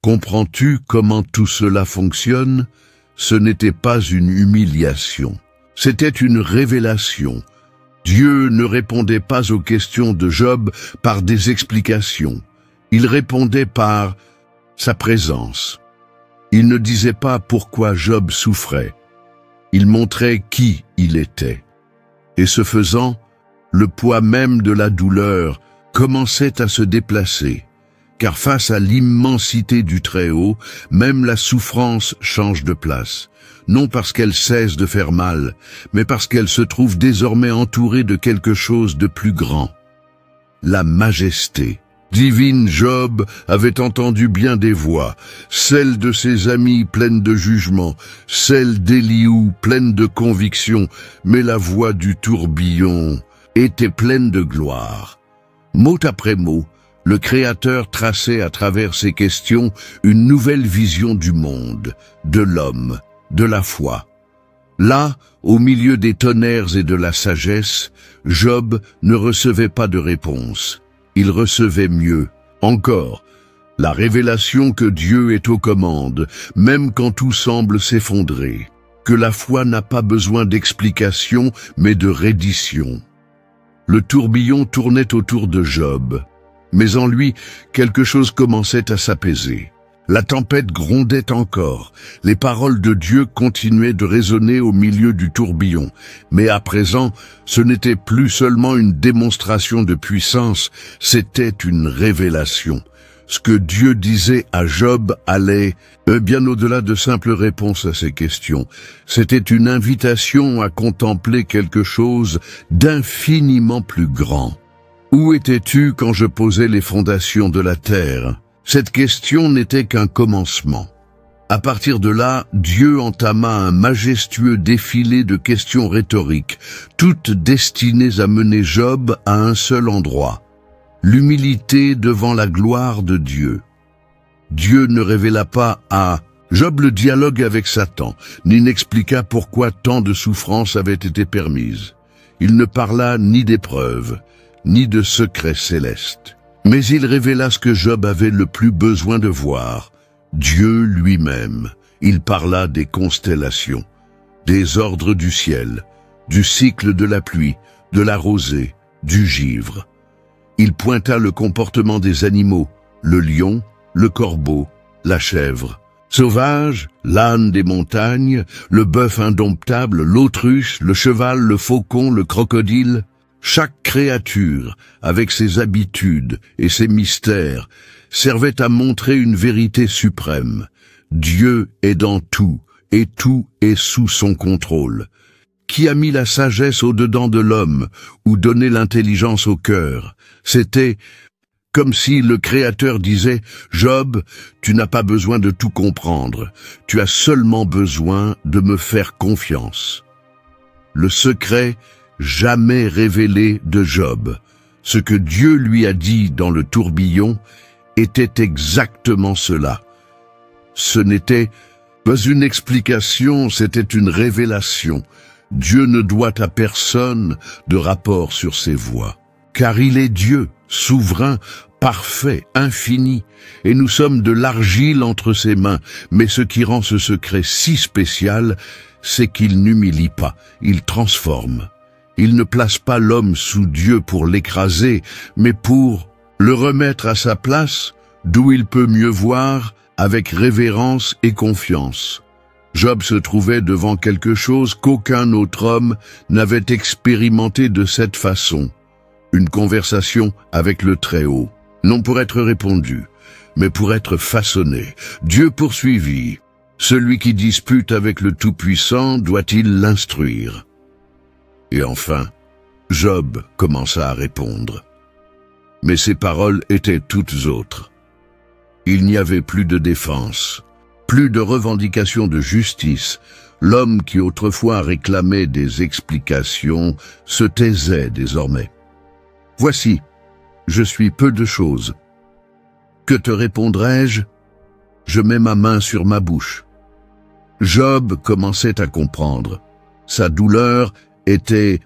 Comprends-tu comment tout cela fonctionne? Ce n'était pas une humiliation, c'était une révélation. Dieu ne répondait pas aux questions de Job par des explications. Il répondait par sa présence. Il ne disait pas pourquoi Job souffrait. Il montrait qui il était. Et ce faisant, le poids même de la douleur commençait à se déplacer. Car face à l'immensité du Très-Haut, même la souffrance change de place. Non parce qu'elle cesse de faire mal, mais parce qu'elle se trouve désormais entourée de quelque chose de plus grand. La majesté. Divine Job avait entendu bien des voix, celle de ses amis pleine de jugement, celle d'Éliou pleine de conviction, mais la voix du tourbillon était pleine de gloire. Mot après mot, le Créateur traçait à travers ces questions une nouvelle vision du monde, de l'homme, de la foi. Là, au milieu des tonnerres et de la sagesse, Job ne recevait pas de réponse. Il recevait mieux, encore, la révélation que Dieu est aux commandes, même quand tout semble s'effondrer, que la foi n'a pas besoin d'explication, mais de reddition. Le tourbillon tournait autour de Job, mais en lui, quelque chose commençait à s'apaiser. La tempête grondait encore, les paroles de Dieu continuaient de résonner au milieu du tourbillon, mais à présent, ce n'était plus seulement une démonstration de puissance, c'était une révélation. Ce que Dieu disait à Job allait bien au-delà de simples réponses à ces questions. C'était une invitation à contempler quelque chose d'infiniment plus grand. Où étais-tu quand je posais les fondations de la terre ? Cette question n'était qu'un commencement. À partir de là, Dieu entama un majestueux défilé de questions rhétoriques, toutes destinées à mener Job à un seul endroit, l'humilité devant la gloire de Dieu. Dieu ne révéla pas à Job le dialogue avec Satan, ni n'expliqua pourquoi tant de souffrances avaient été permises. Il ne parla ni d'épreuves, ni de secrets célestes. Mais il révéla ce que Job avait le plus besoin de voir, Dieu lui-même. Il parla des constellations, des ordres du ciel, du cycle de la pluie, de la rosée, du givre. Il pointa le comportement des animaux, le lion, le corbeau, la chèvre. Sauvage, l'âne des montagnes, le bœuf indomptable, l'autruche, le cheval, le faucon, le crocodile. Chaque créature, avec ses habitudes et ses mystères, servait à montrer une vérité suprême. Dieu est dans tout, et tout est sous son contrôle. Qui a mis la sagesse au-dedans de l'homme, ou donné l'intelligence au cœur? C'était comme si le Créateur disait « Job, tu n'as pas besoin de tout comprendre, tu as seulement besoin de me faire confiance. » Le secret jamais révélé de Job, ce que Dieu lui a dit dans le tourbillon, était exactement cela. Ce n'était pas une explication, c'était une révélation. Dieu ne doit à personne de rapport sur ses voies, car il est Dieu, souverain, parfait, infini, et nous sommes de l'argile entre ses mains. Mais ce qui rend ce secret si spécial, c'est qu'il n'humilie pas, il transforme. Il ne place pas l'homme sous Dieu pour l'écraser, mais pour le remettre à sa place, d'où il peut mieux voir, avec révérence et confiance. Job se trouvait devant quelque chose qu'aucun autre homme n'avait expérimenté de cette façon. Une conversation avec le Très-Haut, non pour être répondu, mais pour être façonné. Dieu poursuivit. Celui qui dispute avec le Tout-Puissant doit-il l'instruire? Et enfin, Job commença à répondre. Mais ses paroles étaient toutes autres. Il n'y avait plus de défense, plus de revendication de justice. L'homme qui autrefois réclamait des explications se taisait désormais. « Voici, je suis peu de choses. Que te répondrai-je? Je mets ma main sur ma bouche. » Job commençait à comprendre. Sa douleur était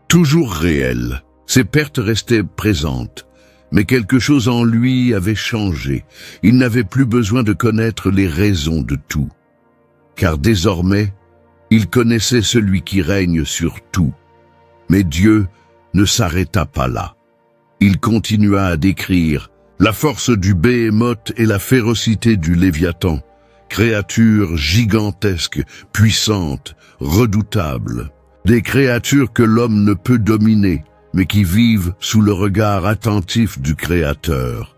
toujours réelle. Ses pertes restaient présentes. Mais quelque chose en lui avait changé. Il n'avait plus besoin de connaître les raisons de tout. Car désormais, il connaissait celui qui règne sur tout. Mais Dieu ne s'arrêta pas là. Il continua à décrire la force du Béhémoth et la férocité du Léviathan, créatures gigantesques, puissantes, redoutables. Des créatures que l'homme ne peut dominer, mais qui vivent sous le regard attentif du Créateur.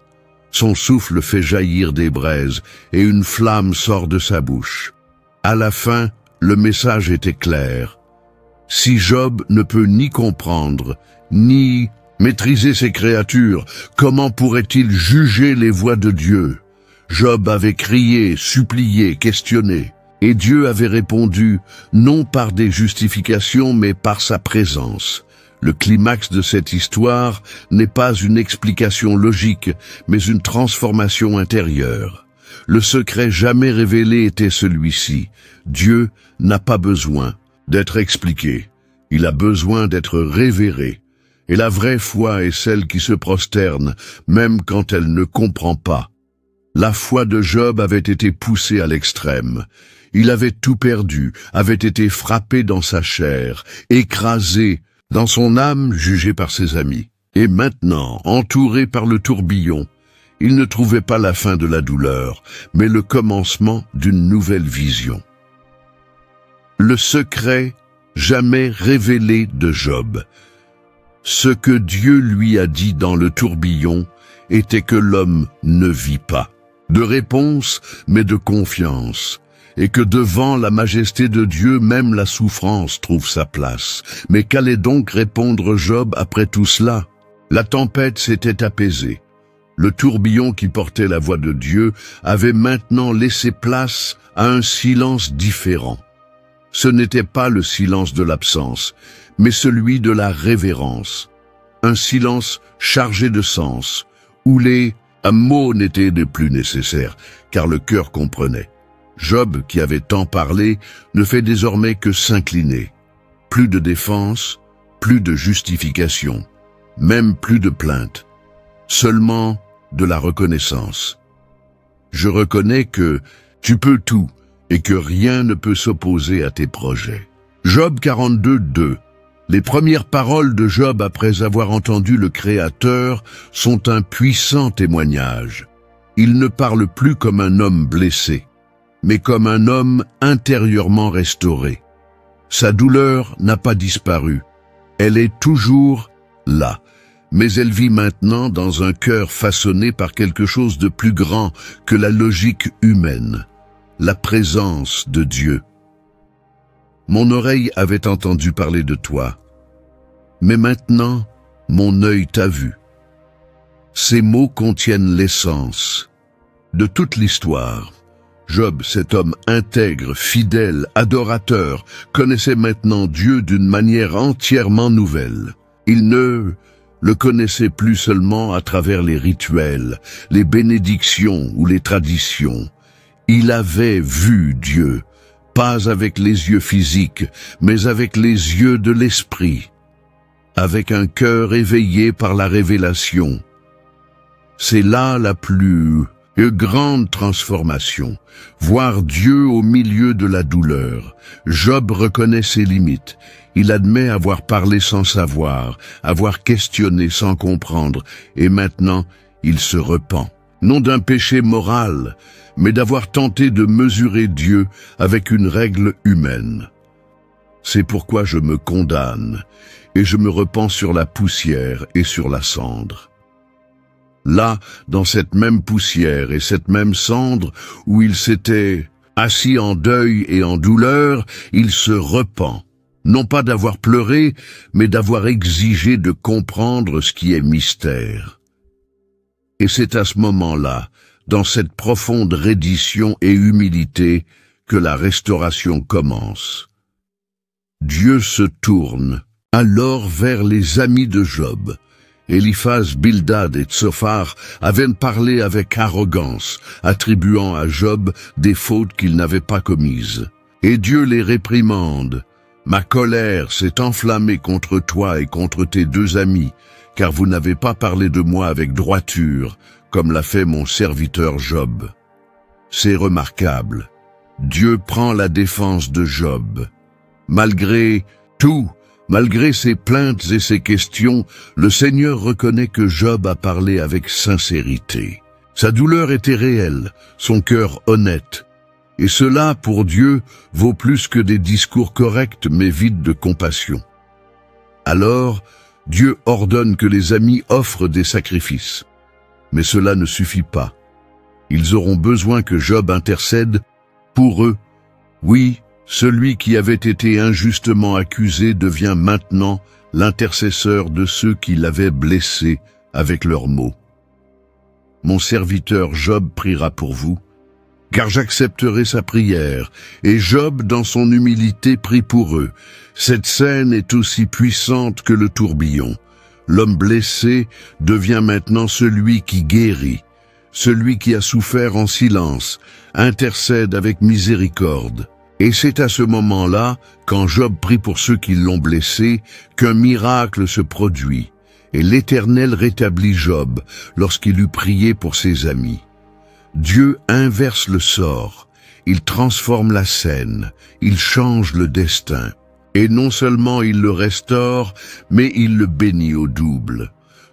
Son souffle fait jaillir des braises, et une flamme sort de sa bouche. À la fin, le message était clair. Si Job ne peut ni comprendre, ni maîtriser ses créatures, comment pourrait-il juger les voies de Dieu? Job avait crié, supplié, questionné, et Dieu avait répondu, non par des justifications, mais par sa présence. Le climax de cette histoire n'est pas une explication logique, mais une transformation intérieure. Le secret jamais révélé était celui-ci. Dieu n'a pas besoin d'être expliqué. Il a besoin d'être révéré. Et la vraie foi est celle qui se prosterne, même quand elle ne comprend pas. La foi de Job avait été poussée à l'extrême. Il avait tout perdu, avait été frappé dans sa chair, écrasé dans son âme, jugé par ses amis. Et maintenant, entouré par le tourbillon, il ne trouvait pas la fin de la douleur, mais le commencement d'une nouvelle vision. Le secret jamais révélé de Job. Ce que Dieu lui a dit dans le tourbillon était que l'homme ne vit pas de réponse, mais de confiance, et que devant la majesté de Dieu, même la souffrance trouve sa place. Mais qu'allait donc répondre Job après tout cela? La tempête s'était apaisée. Le tourbillon qui portait la voix de Dieu avait maintenant laissé place à un silence différent. Ce n'était pas le silence de l'absence, mais celui de la révérence. Un silence chargé de sens, où les mots n'étaient plus nécessaires, car le cœur comprenait. Job, qui avait tant parlé, ne fait désormais que s'incliner. Plus de défense, plus de justification, même plus de plainte. Seulement de la reconnaissance. Je reconnais que tu peux tout et que rien ne peut s'opposer à tes projets. Job 42, 2. Les premières paroles de Job après avoir entendu le Créateur sont un puissant témoignage. Il ne parle plus comme un homme blessé, mais comme un homme intérieurement restauré. Sa douleur n'a pas disparu. Elle est toujours là, mais elle vit maintenant dans un cœur façonné par quelque chose de plus grand que la logique humaine, la présence de Dieu. Mon oreille avait entendu parler de toi, mais maintenant, mon œil t'a vu. Ces mots contiennent l'essence de toute l'histoire. Job, cet homme intègre, fidèle, adorateur, connaissait maintenant Dieu d'une manière entièrement nouvelle. Il ne le connaissait plus seulement à travers les rituels, les bénédictions ou les traditions. Il avait vu Dieu, pas avec les yeux physiques, mais avec les yeux de l'esprit, avec un cœur éveillé par la révélation. C'est là la plus grande transformation, voir Dieu au milieu de la douleur. Job reconnaît ses limites. Il admet avoir parlé sans savoir, avoir questionné sans comprendre, et maintenant il se repent. Non d'un péché moral, mais d'avoir tenté de mesurer Dieu avec une règle humaine. C'est pourquoi je me condamne, et je me repens sur la poussière et sur la cendre. Là, dans cette même poussière et cette même cendre, où il s'était assis en deuil et en douleur, il se repent, non pas d'avoir pleuré, mais d'avoir exigé de comprendre ce qui est mystère. Et c'est à ce moment-là, dans cette profonde reddition et humilité, que la restauration commence. Dieu se tourne alors vers les amis de Job. Eliphaz, Bildad et Tsophar avaient parlé avec arrogance, attribuant à Job des fautes qu'il n'avait pas commises. Et Dieu les réprimande. « Ma colère s'est enflammée contre toi et contre tes deux amis, car vous n'avez pas parlé de moi avec droiture, comme l'a fait mon serviteur Job. » C'est remarquable. Dieu prend la défense de Job. Malgré tout, malgré ses plaintes et ses questions, le Seigneur reconnaît que Job a parlé avec sincérité. Sa douleur était réelle, son cœur honnête. Et cela, pour Dieu, vaut plus que des discours corrects mais vides de compassion. Alors, Dieu ordonne que les amis offrent des sacrifices. Mais cela ne suffit pas. Ils auront besoin que Job intercède pour eux. Oui, celui qui avait été injustement accusé devient maintenant l'intercesseur de ceux qui l'avaient blessé avec leurs mots. Mon serviteur Job priera pour vous, car j'accepterai sa prière, et Job, dans son humilité, prie pour eux. Cette scène est aussi puissante que le tourbillon. L'homme blessé devient maintenant celui qui guérit, celui qui a souffert en silence, intercède avec miséricorde. Et c'est à ce moment-là, quand Job prie pour ceux qui l'ont blessé, qu'un miracle se produit, et l'Éternel rétablit Job lorsqu'il eut prié pour ses amis. Dieu inverse le sort, il transforme la scène, il change le destin. Et non seulement il le restaure, mais il le bénit au double.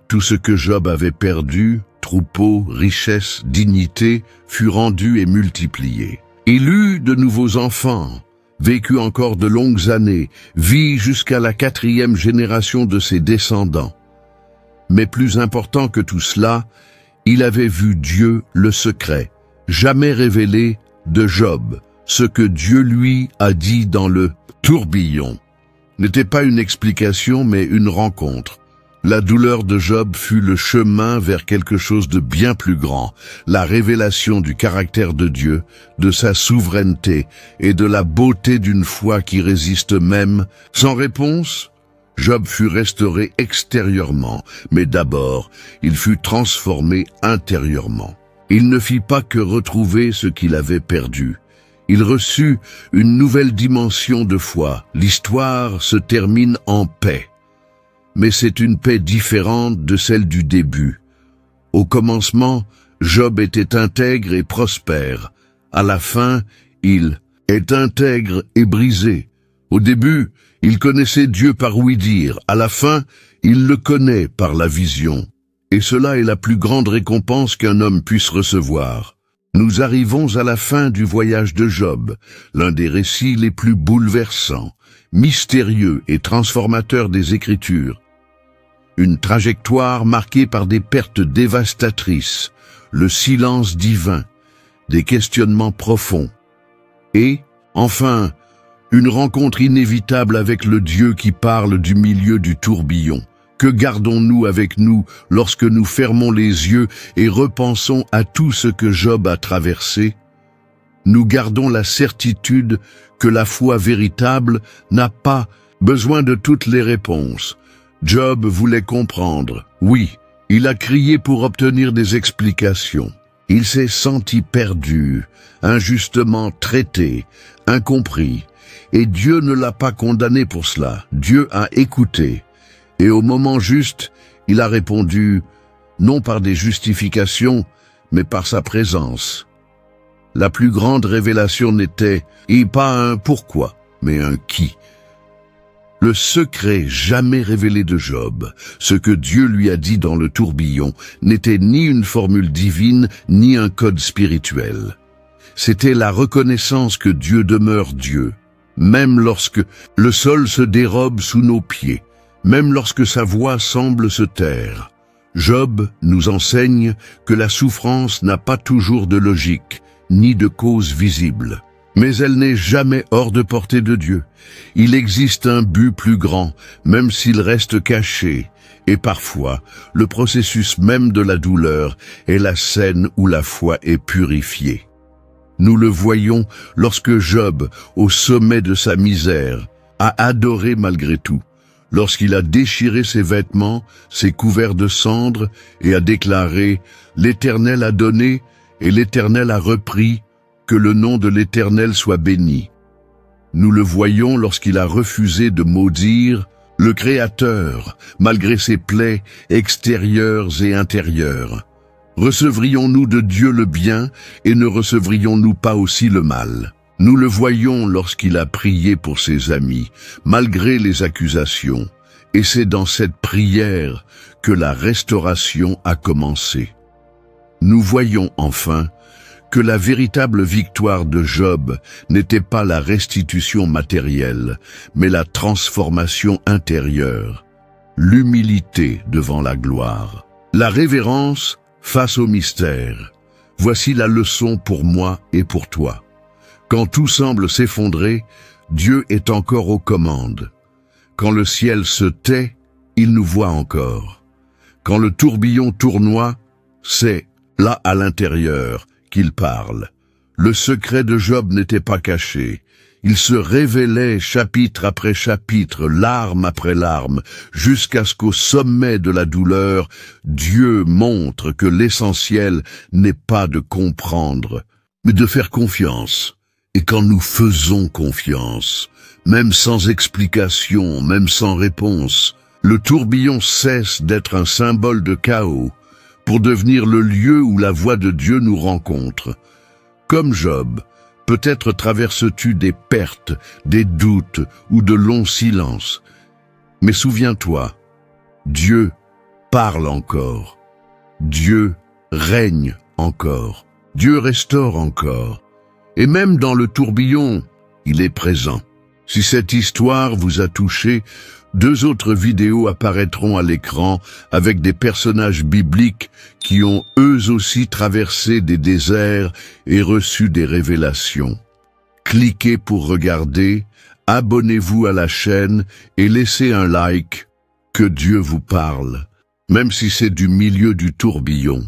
Tout ce que Job avait perdu, troupeaux, richesses, dignité, fut rendu et multiplié. Il eut de nouveaux enfants, vécut encore de longues années, vit jusqu'à la 4e génération de ses descendants. Mais plus important que tout cela, il avait vu Dieu le secret, jamais révélé, de Job. Ce que Dieu lui a dit dans le tourbillon n'était pas une explication mais une rencontre. La douleur de Job fut le chemin vers quelque chose de bien plus grand, la révélation du caractère de Dieu, de sa souveraineté et de la beauté d'une foi qui résiste même. Sans réponse, Job fut restauré extérieurement, mais d'abord, il fut transformé intérieurement. Il ne fit pas que retrouver ce qu'il avait perdu. Il reçut une nouvelle dimension de foi. L'histoire se termine en paix. Mais c'est une paix différente de celle du début. Au commencement, Job était intègre et prospère. À la fin, il est intègre et brisé. Au début, il connaissait Dieu par ouï-dire. À la fin, il le connaît par la vision. Et cela est la plus grande récompense qu'un homme puisse recevoir. Nous arrivons à la fin du voyage de Job, l'un des récits les plus bouleversants, mystérieux et transformateurs des Écritures. Une trajectoire marquée par des pertes dévastatrices, le silence divin, des questionnements profonds. Et, enfin, une rencontre inévitable avec le Dieu qui parle du milieu du tourbillon. Que gardons-nous avec nous lorsque nous fermons les yeux et repensons à tout ce que Job a traversé? Nous gardons la certitude que la foi véritable n'a pas besoin de toutes les réponses. Job voulait comprendre. Oui, il a crié pour obtenir des explications. Il s'est senti perdu, injustement traité, incompris. Et Dieu ne l'a pas condamné pour cela. Dieu a écouté. Et au moment juste, il a répondu, non par des justifications, mais par sa présence. La plus grande révélation n'était pas un pourquoi, mais un qui. Le secret jamais révélé de Job, ce que Dieu lui a dit dans le tourbillon, n'était ni une formule divine, ni un code spirituel. C'était la reconnaissance que Dieu demeure Dieu, même lorsque le sol se dérobe sous nos pieds, même lorsque sa voix semble se taire. Job nous enseigne que la souffrance n'a pas toujours de logique, ni de cause visible. Mais elle n'est jamais hors de portée de Dieu. Il existe un but plus grand, même s'il reste caché. Et parfois, le processus même de la douleur est la scène où la foi est purifiée. Nous le voyons lorsque Job, au sommet de sa misère, a adoré malgré tout. Lorsqu'il a déchiré ses vêtements, s'est couvert de cendres et a déclaré « L'Éternel a donné et l'Éternel a repris, que le nom de l'Éternel soit béni. » Nous le voyons lorsqu'il a refusé de maudire le Créateur, malgré ses plaies extérieures et intérieures. Recevrions-nous de Dieu le bien et ne recevrions-nous pas aussi le mal? Nous le voyons lorsqu'il a prié pour ses amis, malgré les accusations, et c'est dans cette prière que la restauration a commencé. Nous voyons enfin que la véritable victoire de Job n'était pas la restitution matérielle, mais la transformation intérieure, l'humilité devant la gloire, la révérence face au mystère. Voici la leçon pour moi et pour toi. Quand tout semble s'effondrer, Dieu est encore aux commandes. Quand le ciel se tait, il nous voit encore. Quand le tourbillon tournoie, c'est, là à l'intérieur, qu'il parle. Le secret de Job n'était pas caché. Il se révélait chapitre après chapitre, larme après larme, jusqu'à ce qu'au sommet de la douleur, Dieu montre que l'essentiel n'est pas de comprendre, mais de faire confiance. Et quand nous faisons confiance, même sans explication, même sans réponse, le tourbillon cesse d'être un symbole de chaos pour devenir le lieu où la voix de Dieu nous rencontre. Comme Job, peut-être traverses-tu des pertes, des doutes ou de longs silences. Mais souviens-toi, Dieu parle encore. Dieu règne encore. Dieu restaure encore. Et même dans le tourbillon, il est présent. Si cette histoire vous a touché, 2 autres vidéos apparaîtront à l'écran avec des personnages bibliques qui ont eux aussi traversé des déserts et reçu des révélations. Cliquez pour regarder, abonnez-vous à la chaîne et laissez un like. Que Dieu vous parle, même si c'est du milieu du tourbillon.